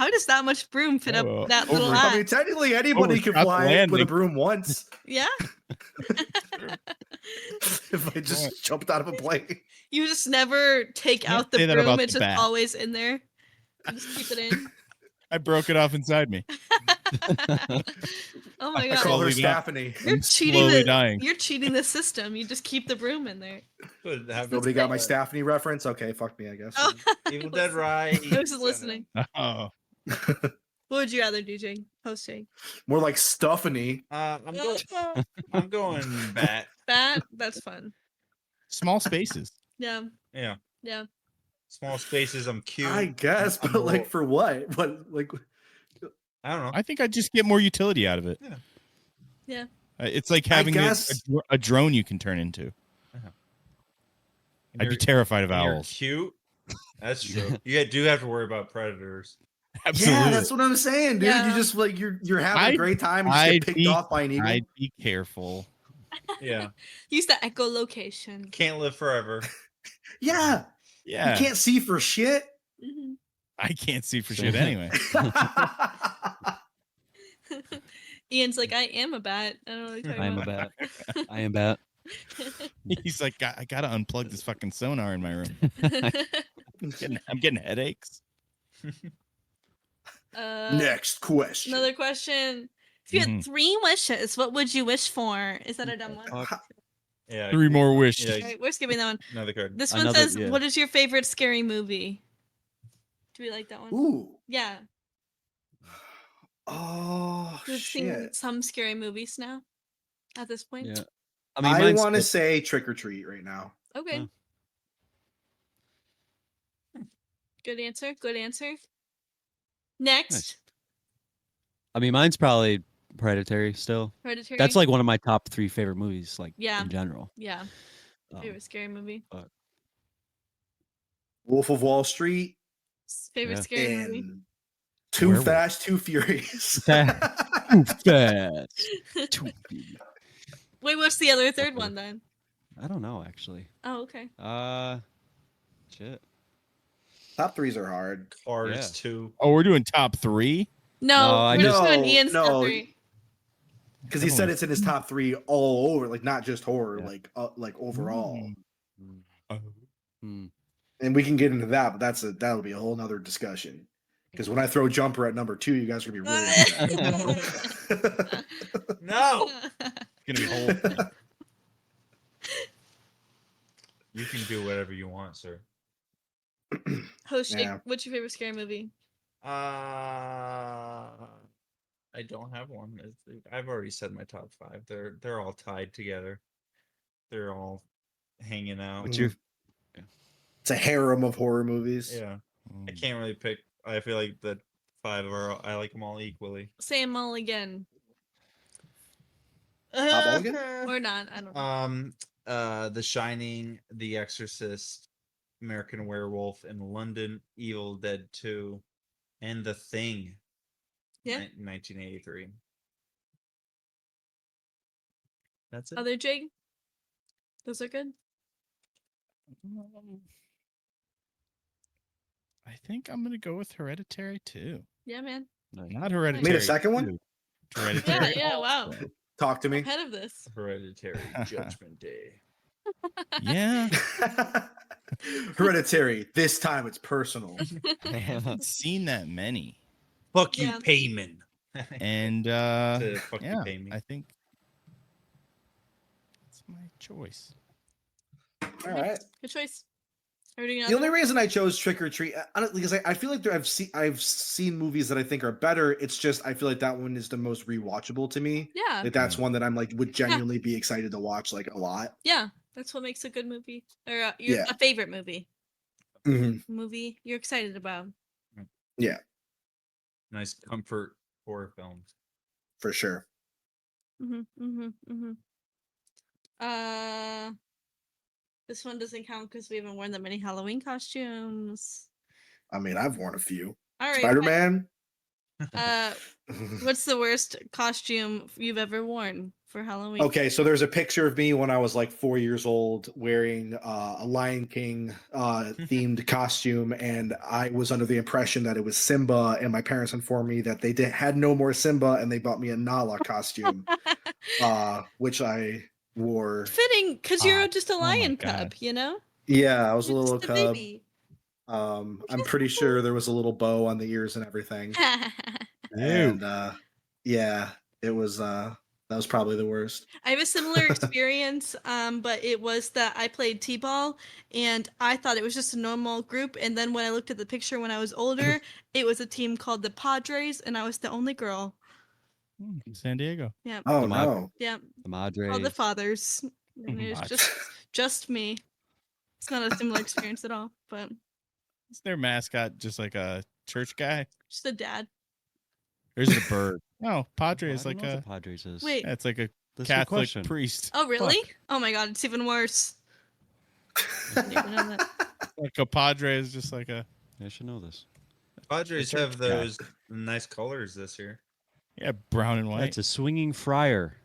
does that much broom fit up Oh, that little over- I mean, ass? technically anybody can Overshot the fly with a landing. broom once. Yeah. If I just jumped out of a plane. You just never take Can't out the say that broom. about It's the just bat. always in there. You just keep it in. I broke it off inside me. Oh my I god. call her Slowly down. Stephanie. You're I'm cheating slowly the dying. You're cheating the system. You just keep the broom in there. Nobody got my Stephanie reference? Okay, fuck me, I guess. Oh, Evil Dead Rise. I was just listening. Oh, What would you rather do, Jake? Host Jake. More like Stephanie. I'm going bat. Bat? That's fun. small spaces. Yeah. Yeah. Yeah. Small spaces. I'm cute. I guess, I'm but like more- for what? What like I don't know. I think I'd just get more utility out of it. Yeah. Yeah. It's like having guess- a drone you can turn into. And I'd be you're- terrified of and you're owls. cute. That's true. You do have to worry about predators. Absolutely. Yeah, that's what I'm saying, dude. Yeah. You just like you're having a I'd- great time and you just I'd get picked be- off by an eagle. I'd be careful. Yeah. Use the echolocation. Can't live forever. Yeah. Yeah. You can't see for shit. Mhm. I can't see for shit anyway. Ian's like, I am a bat. I don't know what you're I am talking a about. bat. I am bat. He's like, I gotta unplug this fucking sonar in my room. I'm getting headaches. Next question. Another question. If you had Mhm. 3 wishes, what would you wish for? Is that a dumb one? Yeah. 3 more wishes. Yeah. Okay, we're skipping that one. Another card. This one Another- says, yeah. what is your favorite scary movie? Do we like that one? Ooh. Yeah. Oh We've seen shit. some scary movies now at this point. Yeah. I mine's want to still- say Trick or Treat right now. Okay. Huh. Good answer. Good answer. Next. Nice. I mean, mine's probably Hereditary still. Hereditary. That's like one of my top 3 favorite movies, like Yeah. in general. Yeah. Um, Favorite scary movie. Wolf of Wall Street Favorite Yeah. scary movie. and Too Werewolf. Fast, Too Furious. Too fast. Too big. Wait, what's the other third one then? I don't know actually. Oh, okay. Shit. Top 3s are hard. Cars Yeah. 2. Oh, we're doing top 3? No, I we're just doing No, Ian's top no. 3. Because he said it's in his top 3 all over, like not just horror, Yeah. like overall. Oh. Hmm. And we can get into that, but that'll be a whole nother discussion. Because when I throw Jumper at number 2, you guys are gonna be really upset. No. Gonna be whole. You can do whatever you want, sir. Host Jake, Yeah. what's your favorite scary movie? I don't have one. I've already said my top 5. They're all tied together. They're all hanging out. What's your It's a harem of horror movies. Yeah. I can't really pick. I feel like the 5 are. I like them all equally. Say them all again. Bob Mulligan? Or not. I don't know. The Shining, The Exorcist, American Werewolf, and London, Evil Dead 2, and The Thing. Yeah. 1983. That's it. Other Jake? Those are good. I think I'm gonna go with Hereditary too. Yeah, man. Not Hereditary. Made a second one? 2. Hereditary. Yeah, wow. Talk to me. Ahead of this. Hereditary Judgment Day. Yeah. Hereditary. This time it's personal. I haven't seen that many. Fuck you, Yeah. Payman. And Fuck you, yeah, pay me. I think it's my choice. All right. Good choice. Everything The only reason I chose Trick or Treat, because I feel like I've seen movies that I think are better. It's just I feel like that one is the most rewatchable to me. Yeah. Like that's one that I'm like would genuinely be excited to watch like a lot. Yeah. That's what makes a good movie. Or Yeah. a favorite movie. Mhm. Movie you're excited about. Yeah, Nice comfort horror films. for sure. This one doesn't count because we haven't worn that many Halloween costumes. I mean, I've worn a few. All right. Spider-Man. What's the worst costume you've ever worn for Halloween? Okay, so there's a picture of me when I was like 4 years old wearing a Lion King themed costume, and I was under the impression that it was Simba, and my parents informed me that they had no more Simba, and they bought me a Nala costume, which I wore. Fitting, because you're just a my lion God. cub, you know? Yeah, I was a You're little just a cub. baby. I'm pretty sure there was a little bow on the ears and everything. And yeah, it was that was probably the worst. I have a similar experience, but it was that I played t-ball and I thought it was just a normal group, and then when I looked at the picture when I was older, it was a team called the Padres, and I was the only girl. San Diego. Yeah. Oh The Mad- no. Yeah. The All the Madres. fathers. And it was just me. It's not a similar experience at all, but Is their mascot just like a church guy? just a dad. Or is it a bird? No, Padre I is don't like know what a the Padres is. Wait. yeah, it's like a That's a good Catholic question. priest. Oh, really? Fuck. Oh my god, it's even worse. I didn't even know that. Like a Padre is just like a I should know this. Padres The have church guy. those nice colors this year. brown and white. It's a swinging friar.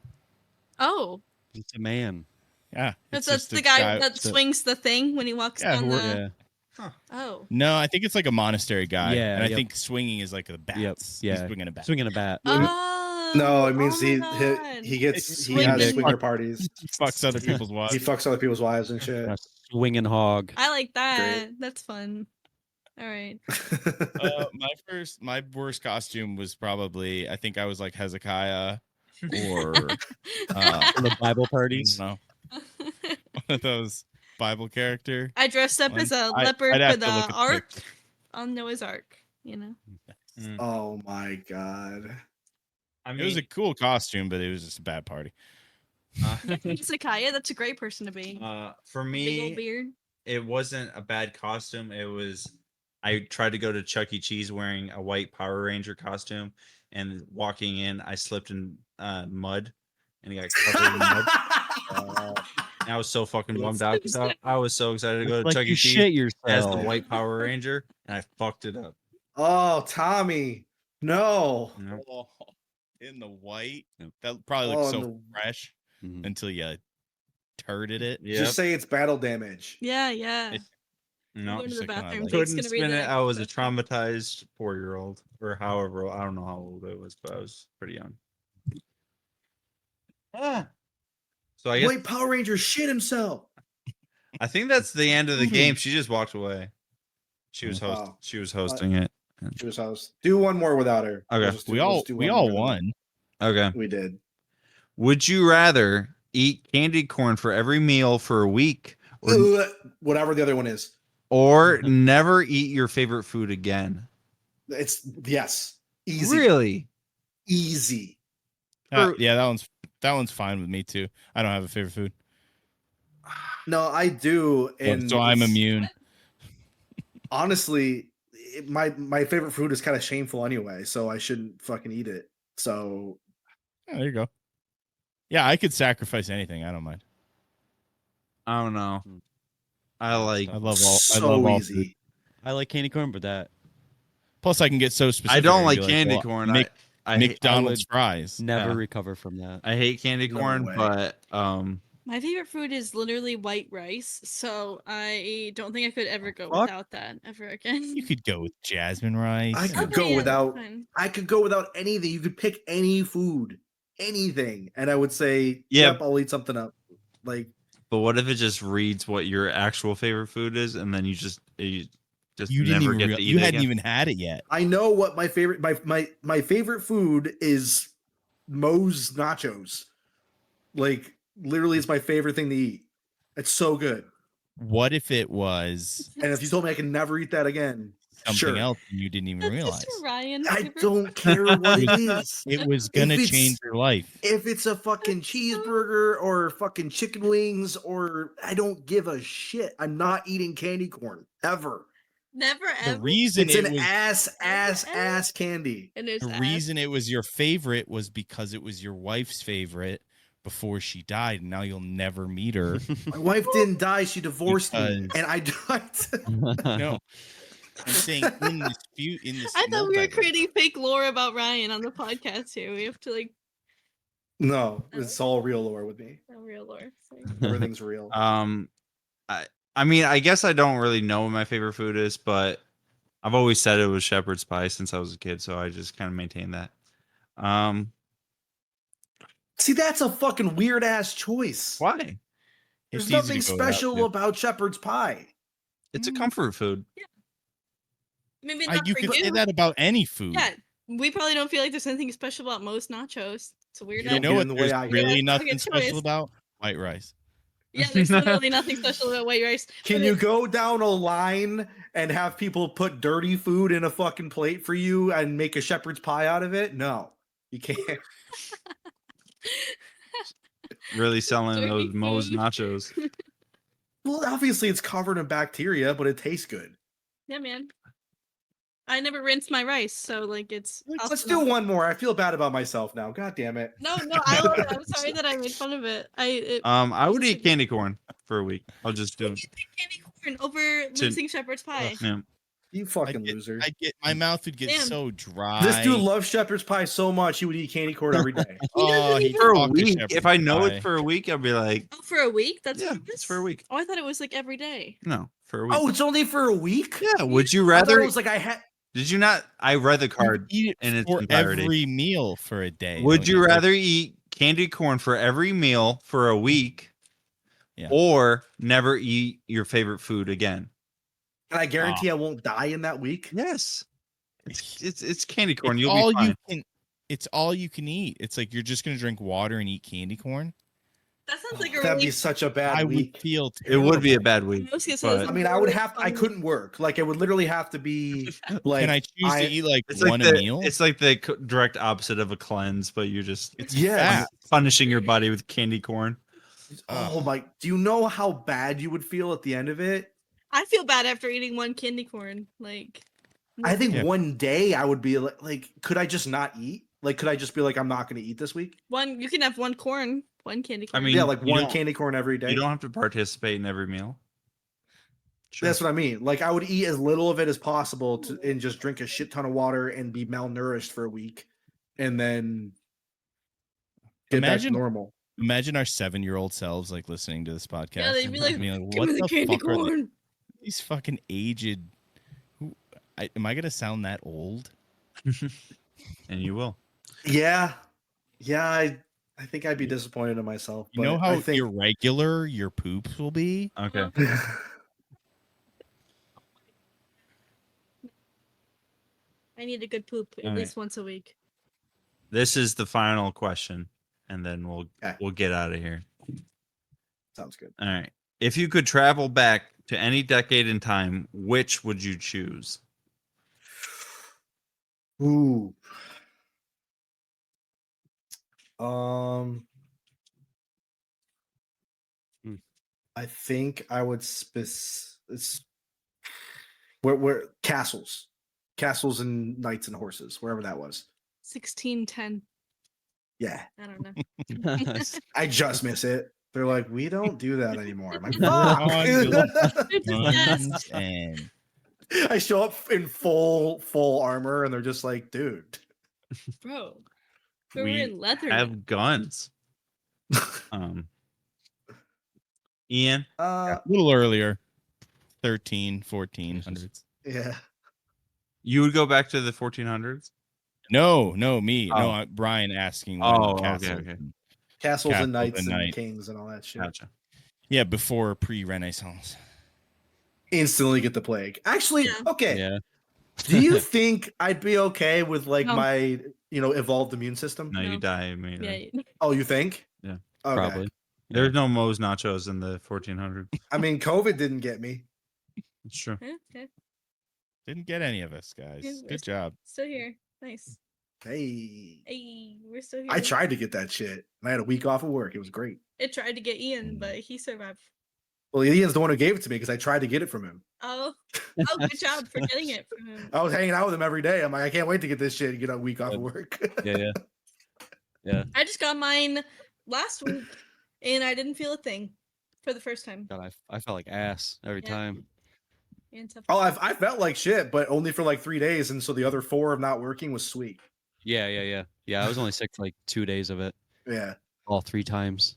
Oh, It's a man. Yeah, that's it's just the a guy that so- swings the thing when he walks Yeah, down who- the. Yeah. Oh, No, I think it's like a monastery guy. Yeah, and I yep. think swinging is like the bats. Yeah. He's swinging a bat. Swinging a bat. oh. No, it means oh my God. he gets he Swinging. has swinger parties. He fucks other people's He wives. fucks other people's wives and shit. A swinging hog. I like that. That's fun. All right. My worst costume was probably I think I was like Hezekiah or The Bible parties. no, one of those Bible character. I dressed up as a leopard I'd have with to look a at the ark picture. on Noah's Ark. You know. Oh my god. I mean, It was a cool costume, but it was just a bad party. Hezekiah, that's a great person to be. for Big old me, beard. it wasn't a bad costume. It was I tried to go to Chuck E. Cheese wearing a white Power Ranger costume, and walking in, I slipped in mud, and got covered in mud. And I was so fucking bummed out because I was so excited to go to Like Chuck you E. Cheese shit yourself. as the white Power Ranger, and I fucked it up. Oh, Tommy. No. Yep. Oh, in the white, Yep. that probably looks Oh, so no. fresh Mhm. until you turded it. Yep. Just say it's battle damage. Yeah, yeah. It- No, Going to the Second, I bathroom. like- Jake's couldn't gonna read spin it. the I was a next traumatized 4-year-old, or however I don't know how old I was, but I was pretty young. So I guess White Power Ranger shit himself. I think that's the end of the game. She just walked away. She was Wow. She was hosting it. She was house. Do one more without her. Okay. Let's just do- We let's all do we one all more. won. Okay. We did. Would you rather eat candy corn for every meal for a week, or, Whatever the other one is. or never eat your favorite food again? It's yes. Easy. Really? Easy. Yeah, that one's fine with me too. I don't have a favorite food, No, I do. And so I'm it's- immune. Honestly, my favorite food is kind of shameful anyway, so I shouldn't fucking eat it. So there you go. Yeah, I could sacrifice anything. I don't mind. I don't know. I like. I love so all easy. food. I like candy corn, but that Plus, I can get so specific. I don't can like be candy well, corn. I McDonald's would fries. never Yeah. recover from that. I hate candy No corn, way. but My favorite food is literally white rice, so I don't think I could ever go Fuck. without that ever again. You could go with jasmine rice. I could Okay, go yeah, that's without. fine. I could go without anything. You could pick any food, anything, and I would say, Yeah. "Yep, I'll eat something up." Like, but what if it just reads what your actual favorite food is, and then you just You didn't never even get to eat you it hadn't again? even had it yet. I know what my favorite my favorite food is. Moe's nachos. Like, literally, it's my favorite thing to eat. It's so good. What if it was And if you told me I can never eat that again, something sure. else and you didn't even That's realize? just Ryan. I don't care what it is. It was gonna If it's- change your life. If it's a fucking cheeseburger or fucking chicken wings, or I don't give a shit. I'm not eating candy corn ever. Never The ever. reason It's it an was ass candy. And there's the reason it was your favorite was because it was your wife's favorite before she died, and now you'll never meet her. My wife didn't die; she divorced me, Because- and I died. No, I'm saying in this I thought we were multiverse. creating fake lore about Ryan on the podcast here. We have to like No, it's all real lore with me. tell real lore. Sorry. Everything's real. I mean, I guess I don't really know what my favorite food is, but I've always said it was shepherd's pie since I was a kid, so I just kind of maintain that. See, that's a fucking weird ass choice. Why? There's It's easy nothing to go without special too. about shepherd's pie. It's a comfort food. Maybe not You for could you. say that about any food. Yeah, we probably don't feel like there's anything special about most nachos. It's a weird. You You don't know get what? in the way There's I do. really Yeah, that's a nothing good special choice. about white rice. Yeah, there's literally nothing special about white rice. Can but you it- go down a line and have people put dirty food in a fucking plate for you and make a shepherd's pie out of it? No, you can't. Really selling Dirty those Moe's food. nachos. Well, obviously it's covered in bacteria, but it tastes good. Yeah, man. I never rinse my rice, so like it's. I'll Let's smell- do one more. I feel bad about myself now. God damn it. No, I love it. I'm sorry that I made fun of it. I would eat candy corn for a week. I'll just do it. Candy corn over losing shepherd's pie. Yeah. You fucking loser. My mouth would get Damn. so dry. This dude loves shepherd's pie so much he would eat candy corn every day. Oh, doesn't he even- For a fucked week. shepherd's If I know pie. it for a week, I'll be like, Oh, for a week? That's yeah, what it it's is? for a week. Oh, I thought it was like every day. No, for a week. Oh, it's only for a week? yeah. Would you I thought rather? it was like I had. Did you not? I read the You card eat it in its for entirety. every meal for a day. Would don't you Like, rather eat candy corn for every meal for a week, Yeah. or never eat your favorite food again? And I guarantee I won't die in that week. Yes. It's candy corn. it's You'll all be fine. you can. It's all you can eat. It's like you're just gonna drink water and eat candy corn. That sounds like a That'd really. be such a bad I week. would feel. It would be a terrible. bad week. I was gonna say, but- that's I a mean, I would really have. I fun- couldn't work. Like, it would literally have to be like. Can I choose to eat like It's one like a the meal? it's like the direct opposite of a cleanse, but you're just It's Yes. fat. punishing your body with candy corn. Oh my! Do you know how bad you would feel at the end of it? I feel bad after eating one candy corn. Like, I think Yeah. one day I would be like, could I just not eat? Like, could I just be like, I'm not going to eat this week? one you can have one candy corn. I mean, Yeah, like you one don't- candy corn every day. You don't have to participate in every meal. Sure. That's what I mean. Like, I would eat as little of it as possible and just drink a shit ton of water and be malnourished for a week, and then get back to Imagine- normal. Imagine our 7-year-old selves like listening to this podcast. Yeah, they'd and be like, being "Give what me the the candy fuck are they- corn." these fucking aged? Am I gonna sound that old? And you will. Yeah, I think I'd be disappointed in myself. You know but how I think irregular your poops will be. Okay. I need a good poop at All right. least once a week. This is the final question, and then Okay. we'll get out of here. sounds good. All right. If you could travel back to any decade in time, which would you choose? Ooh. I think I would where castles. Castles and Knights and Horses, wherever that was. 1610. Yeah, I don't know. I just miss it. They're like, we don't do that anymore. I'm like, Yes. And I show up in full armor, and they're just like, dude. Bro. We're We in leather. have guns. Ian, a little earlier, 13, 1400s. Yeah. you would go back to the 1400s? No, me. Oh. No, Brian asking. When Oh, Castle- okay. Castles and Castles Knights and and Knights. Kings and all that shit. Gotcha. Yeah, before pre-Renaissance. Instantly get the plague. Actually, Yeah. okay. Yeah. Do you think I'd be okay with like No. my, evolved immune system? No, No. you die immediately. Yeah. Oh, you think? Yeah. Okay. Probably. There's no Moe's nachos in the 1400s. I mean, COVID didn't get me. It's true. Okay. Didn't get any of us, guys. Yeah, Good job. Still here. Nice. Hey. Hey, we're still here. I tried to get that shit. And I had a week off of work. It was great. It tried to get Ian, but he survived. Well, Ian's the one who gave it to me because I tried to get it from him. Oh, good job for getting it from him. I was hanging out with him every day. I'm like, I can't wait to get this shit and get a week off of work. Yeah. I just got mine last week, and I didn't feel a thing for the first time. God, I felt like ass every Yeah. time. And stuff. Oh, I felt like shit, but only for like 3 days. And so the other 4 of not working was sweet. Yeah. Yeah, I was only sick for like 2 days of it. Yeah. All 3 times.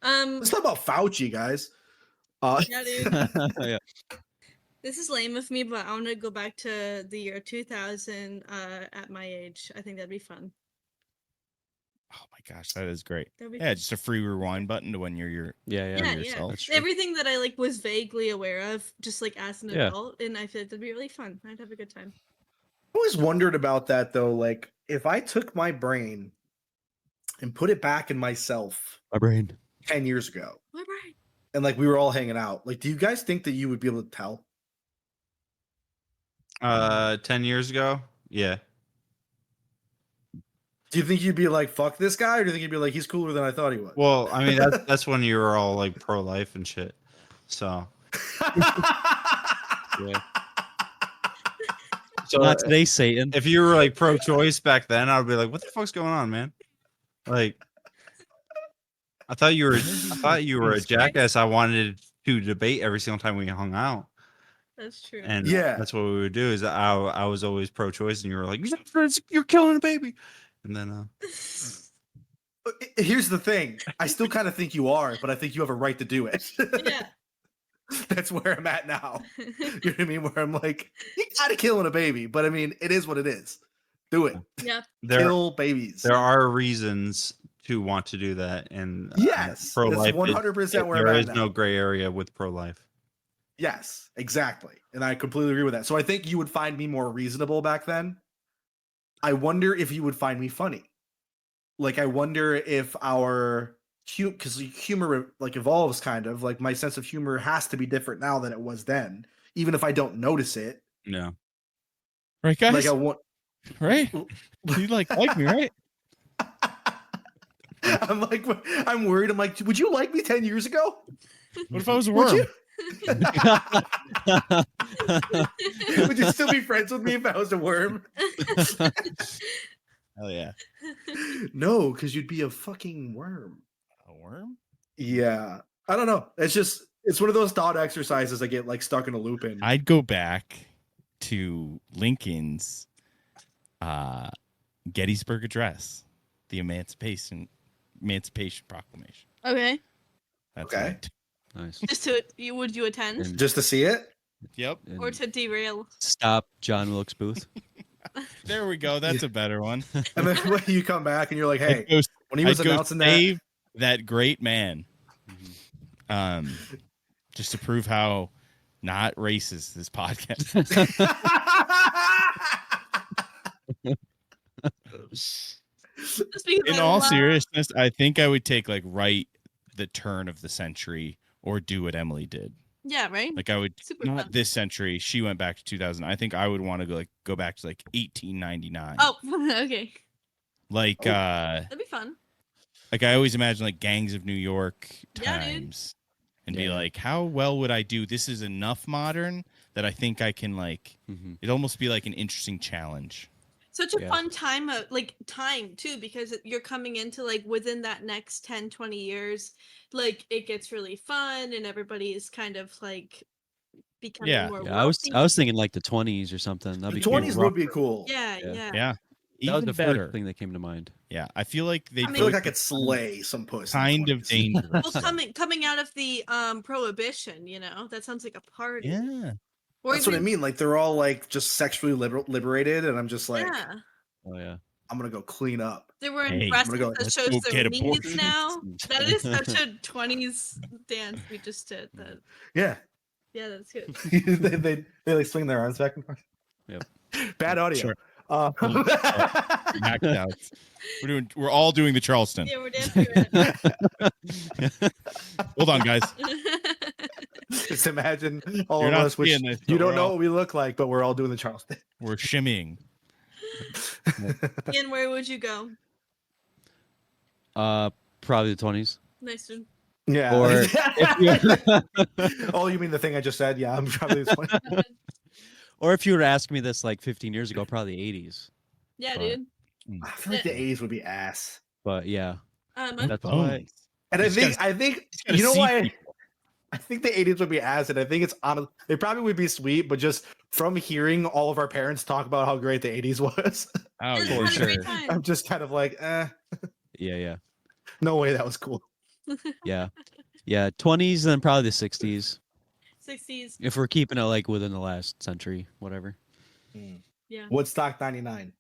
Let's talk about Fauci, guys. Yeah, dude. Yeah. This is lame of me, but I want to go back to the year 2000 at my age. I think that'd be fun. Oh my gosh, that is great. That'd be Yeah, fun. just a free rewind button to when you're Yeah. Yeah, yourself. That's true. Everything that I like was vaguely aware of, just like as an Yeah. adult, and I feel like that'd be really fun. I'd have a good time. I always wondered about that though. Like, if I took my brain and put it back in myself My brain. 10 years ago, All right. and like we were all hanging out, like, do you guys think that you would be able to tell? 10 years ago? Yeah. Do you think you'd be like, fuck this guy? Or do you think you'd be like, he's cooler than I thought he was? Well, I mean, that's when you were all like pro-life and shit. So, Yeah. so Not today, Satan. if you were like pro-choice back then, I'd be like, what the fuck's going on, man? Like, I thought you were a jackass. I wanted to debate every single time we hung out. That's true. And Yeah. that's what we would do. Is I was always pro-choice, and you were like, "You're killing a baby," and then Here's the thing. I still kind of think you are, but I think you have a right to do it. Yeah. That's where I'm at now. You know what I mean? Where I'm like, you gotta killing a baby, but I mean, it is what it is. Do it. Yeah. Kill babies. there are reasons to want to do that, and Yes, pro-life. that's 100% where there I'm is at no now. gray area with pro-life. Yes, exactly. And I completely agree with that. So I think you would find me more reasonable back then. I wonder if you would find me funny. Like, I wonder if our because humor like evolves kind of like my sense of humor has to be different now than it was then, even if I don't notice it. No. Right, guys? Like I want Right? You like me, right? I'm like, I'm worried. I'm like, would you like me 10 years ago? What if I was a Would worm? you? Would you still be friends with me if I was a worm? Hell yeah. No, because you'd be a fucking worm. A worm? Yeah. I don't know. It's one of those thought exercises I get like stuck in a loop in. I'd go back to Lincoln's Gettysburg Address, the Emancipation Proclamation. Okay. That's Okay. right. Nice. Just to would you attend And- Just to see it? Yep. or and to derail? stop John Wilkes Booth. There we go. That's a better one. And then when you come back and you're like, hey, I'd go, when he was I'd go announcing that. save that great man. Just to prove how not racist this podcast is. Just because In I all love- seriousness, I think I would take like right the turn of the century or do what Emily did. Yeah, right? Like I would Super not fun. this century. She went back to 2000. I think I would want to go back to like 1899. Oh, okay. Like That'd be fun. like I always imagine like gangs of New York Yeah, dude. times. and be like, how well would I do? This is enough modern that I think I can like. It'd almost be like an interesting challenge. Such a fun time too, because you're coming into like within that next 10, 20 years, like it gets really fun and everybody is kind of like becoming more I was wealthy. thinking like the 20s or something. That'd The be cool. 20s would be cool. Yeah. That was Even the better. first thing that came to mind. Yeah, I feel like they. I feel like I could slay some pussy. Kind of dangerous. Well, coming out of the prohibition, that sounds like a party. Yeah. Or That's what I mean. Like they're all like just sexually liberated, and I'm just like, yeah. Oh yeah. I'm gonna go clean up. They're wearing Hey, dresses go- that let's shows go their get knees abortions. now. That is such a 20s dance we just did. That Yeah. yeah, that's good. they like swing their arms back and forth. Yep. Bad audio. Sure. Maxed out. We're all doing the Charleston. Yeah, we're dancing. Right. Hold on, guys. Just imagine all You're of not us, which seeing this, you but don't we're know all- what we look like, but we're all doing the Charleston. We're shimmying. Ian, where would you go? Probably the 20s. Nice dude. Yeah. Or if you, Oh, you mean the thing I just said? Yeah, I'm probably this one. or if you were to ask me this like 15 years ago, probably the 80s. Yeah, But- dude. I feel like the 80s would be ass. But yeah, I'm- that's why. And I He's think gotta- gotta you know see why people. I think the 80s would be ass, and I think it's honest. They probably would be sweet, but just from hearing all of our parents talk about how great the 80s was, Oh, It's yeah. for not a great sure. time. I'm just kind of like, Yeah. no way that was cool. Yeah. 20s, then probably the 60s. 60s. If we're keeping it like within the last century, whatever. Yeah. Woodstock 99.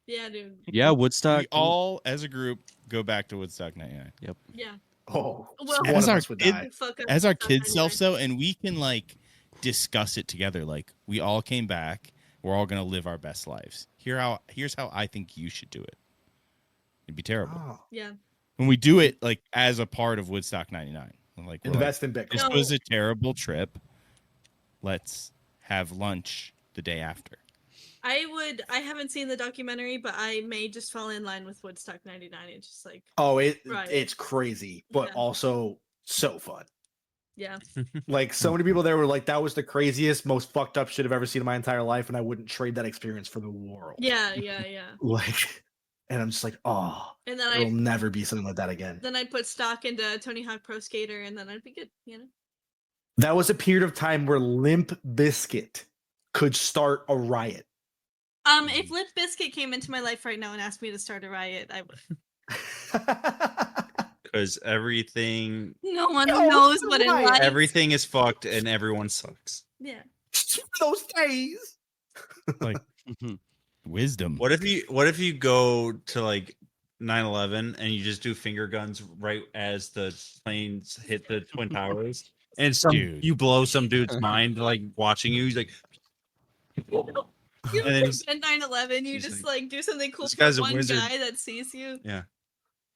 Yeah, dude. Yeah, Woodstock. We all, as a group, go back to Woodstock 99. Yeah. Oh, Well, one As of our us would kid- die. Fuck up As our Woodstock kids' 99. selves, though, and we can like discuss it together. Like we all came back. We're all gonna live our best lives. Here's how I think you should do it. It'd be terrible. Oh. Yeah. When we do it like as a part of Woodstock 99. Like we're like, Invest in Bitcoin. this No. was a terrible trip. Let's have lunch the day after. I haven't seen the documentary, but I may just fall in line with Woodstock 99. It's just like, Oh, Right. it's crazy, but Yeah. also so fun. yeah. Like so many people there were like, that was the craziest, most fucked up shit I've ever seen in my entire life, and I wouldn't trade that experience for the world. Yeah. Like, and I'm just like, oh, And there will then never be something like that again. I'd put stock into Tony Hawk Pro Skater, and then I'd be good, That was a period of time where Limp Bizkit could start a riot. If Limp Bizkit came into my life right now and asked me to start a riot, I would. Because everything No one No, knows it's a what it riot. like. everything is fucked and everyone sucks. Yeah. Those days. Like wisdom. What if you go to like 9/11 and you just do finger guns right as the planes hit the twin towers, and Dude. you blow some dude's mind like watching you. He's like, You And then he's- at 9/11, you he's just like, like do something cool "This for guy's a one wizard." guy that sees you.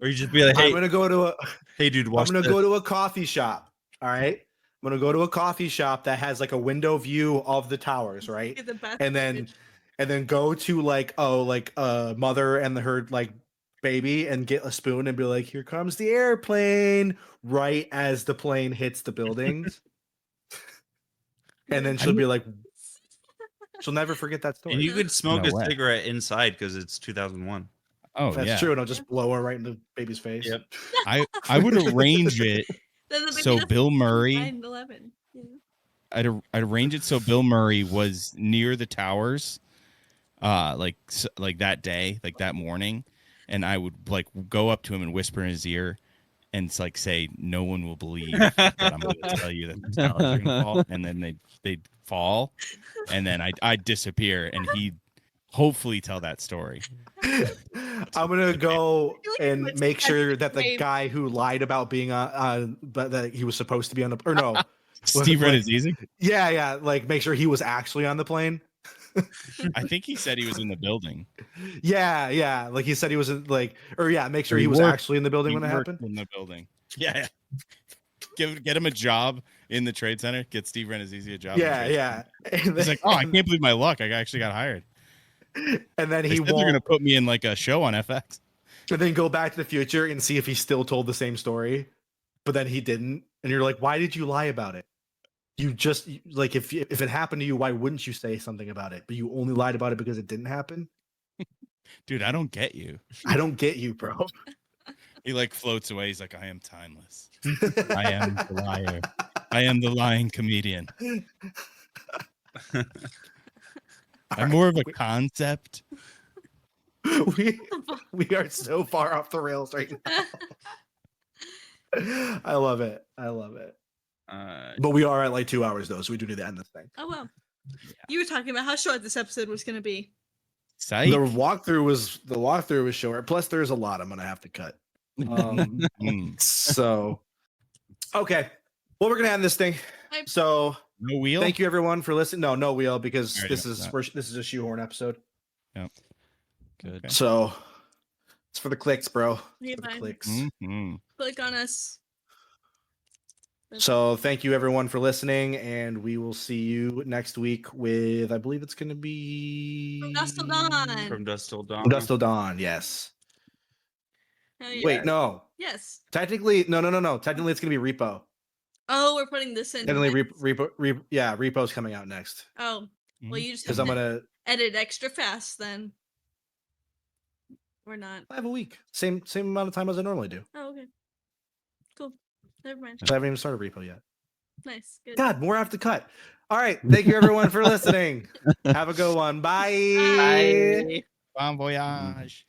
or you just be like, I'm hey, gonna go to a hey, dude, I'm watch gonna this. go to a coffee shop. All right. I'm gonna go to a coffee shop that has like a window view of the towers, right? You're the best. And then go to like a mother and her like baby and get a spoon and be like, here comes the airplane, right as the plane hits the buildings. And then she'll be like, she'll never forget that story. And you could smoke No a way. cigarette inside because it's 2001. Oh That's yeah. true, and I'll just blow her right in the baby's face. Yep. I would arrange it Then the baby so doesn't Bill Murray. 9/11. Yeah. I'd arrange it so Bill Murray was near the towers, like that day, like that morning, and I would like go up to him and whisper in his ear, and like say, "No one will believe that I'm going to tell you that the towers are going to fall," and then they'd fall, and then I'd disappear, and he'd hopefully tell that story. I'm gonna go feel like and it's make sure such a that the brave- guy who lied about being but that he was supposed to be on the or no, Steve what- Renazizi? yeah, like make sure he was actually on the plane. I think he said he was in the building. Yeah, like he said he was like, or yeah, make sure He he was worked- actually in the building He when it worked happened. in the building. Yeah. Get him a job in the trade center. Get Steve Renazizi a job. in the Yeah, trade yeah. And He's then, like, oh, I can't believe my luck. I actually got hired. and then They he said they're won't, gonna put me in like a show on FX. and then go back to the future and see if he still told the same story, but then he didn't. and you're like, why did you lie about it? You just like if it happened to you, why wouldn't you say something about it? But you only lied about it because it didn't happen. Dude, I don't get you. I don't get you, bro. He like floats away. He's like, I am timeless. I am the liar. I am the lying comedian. I'm more of a concept. We are so far off the rails right now. I love it. But we are at like 2 hours though, so we do need to end this thing. Oh well. You were talking about how short this episode was going to be. Psych. The walkthrough was short. Plus, there's a lot I'm gonna have to cut. So, okay. Well, we're gonna end this thing. So, no wheel. Thank you everyone for listening. No wheel because Already this is a shoehorn episode. Yep. Good. Okay. So, it's for the clicks, bro. Yeah, For the fine. clicks. Click on us. So thank you everyone for listening, and we will see you next week with, I believe it's going to be From Dusk Till Dawn. From Dusk Till Dawn. From Dusk Till Dawn. Yes. Hell yeah. Wait, no. Yes. Technically, no. Technically, it's going to be Repo. Oh, we're putting this in. Technically, Repo's coming out next. Oh, well, you just Because have I'm to gonna edit extra fast then. Or not. I have a week, same amount of time as I normally do. Oh, okay. Cool. Never mind. I haven't even started Repo yet. Nice. Good. God, more I have to cut. All right, thank you everyone for listening. Have a good one. Bye. Bon voyage.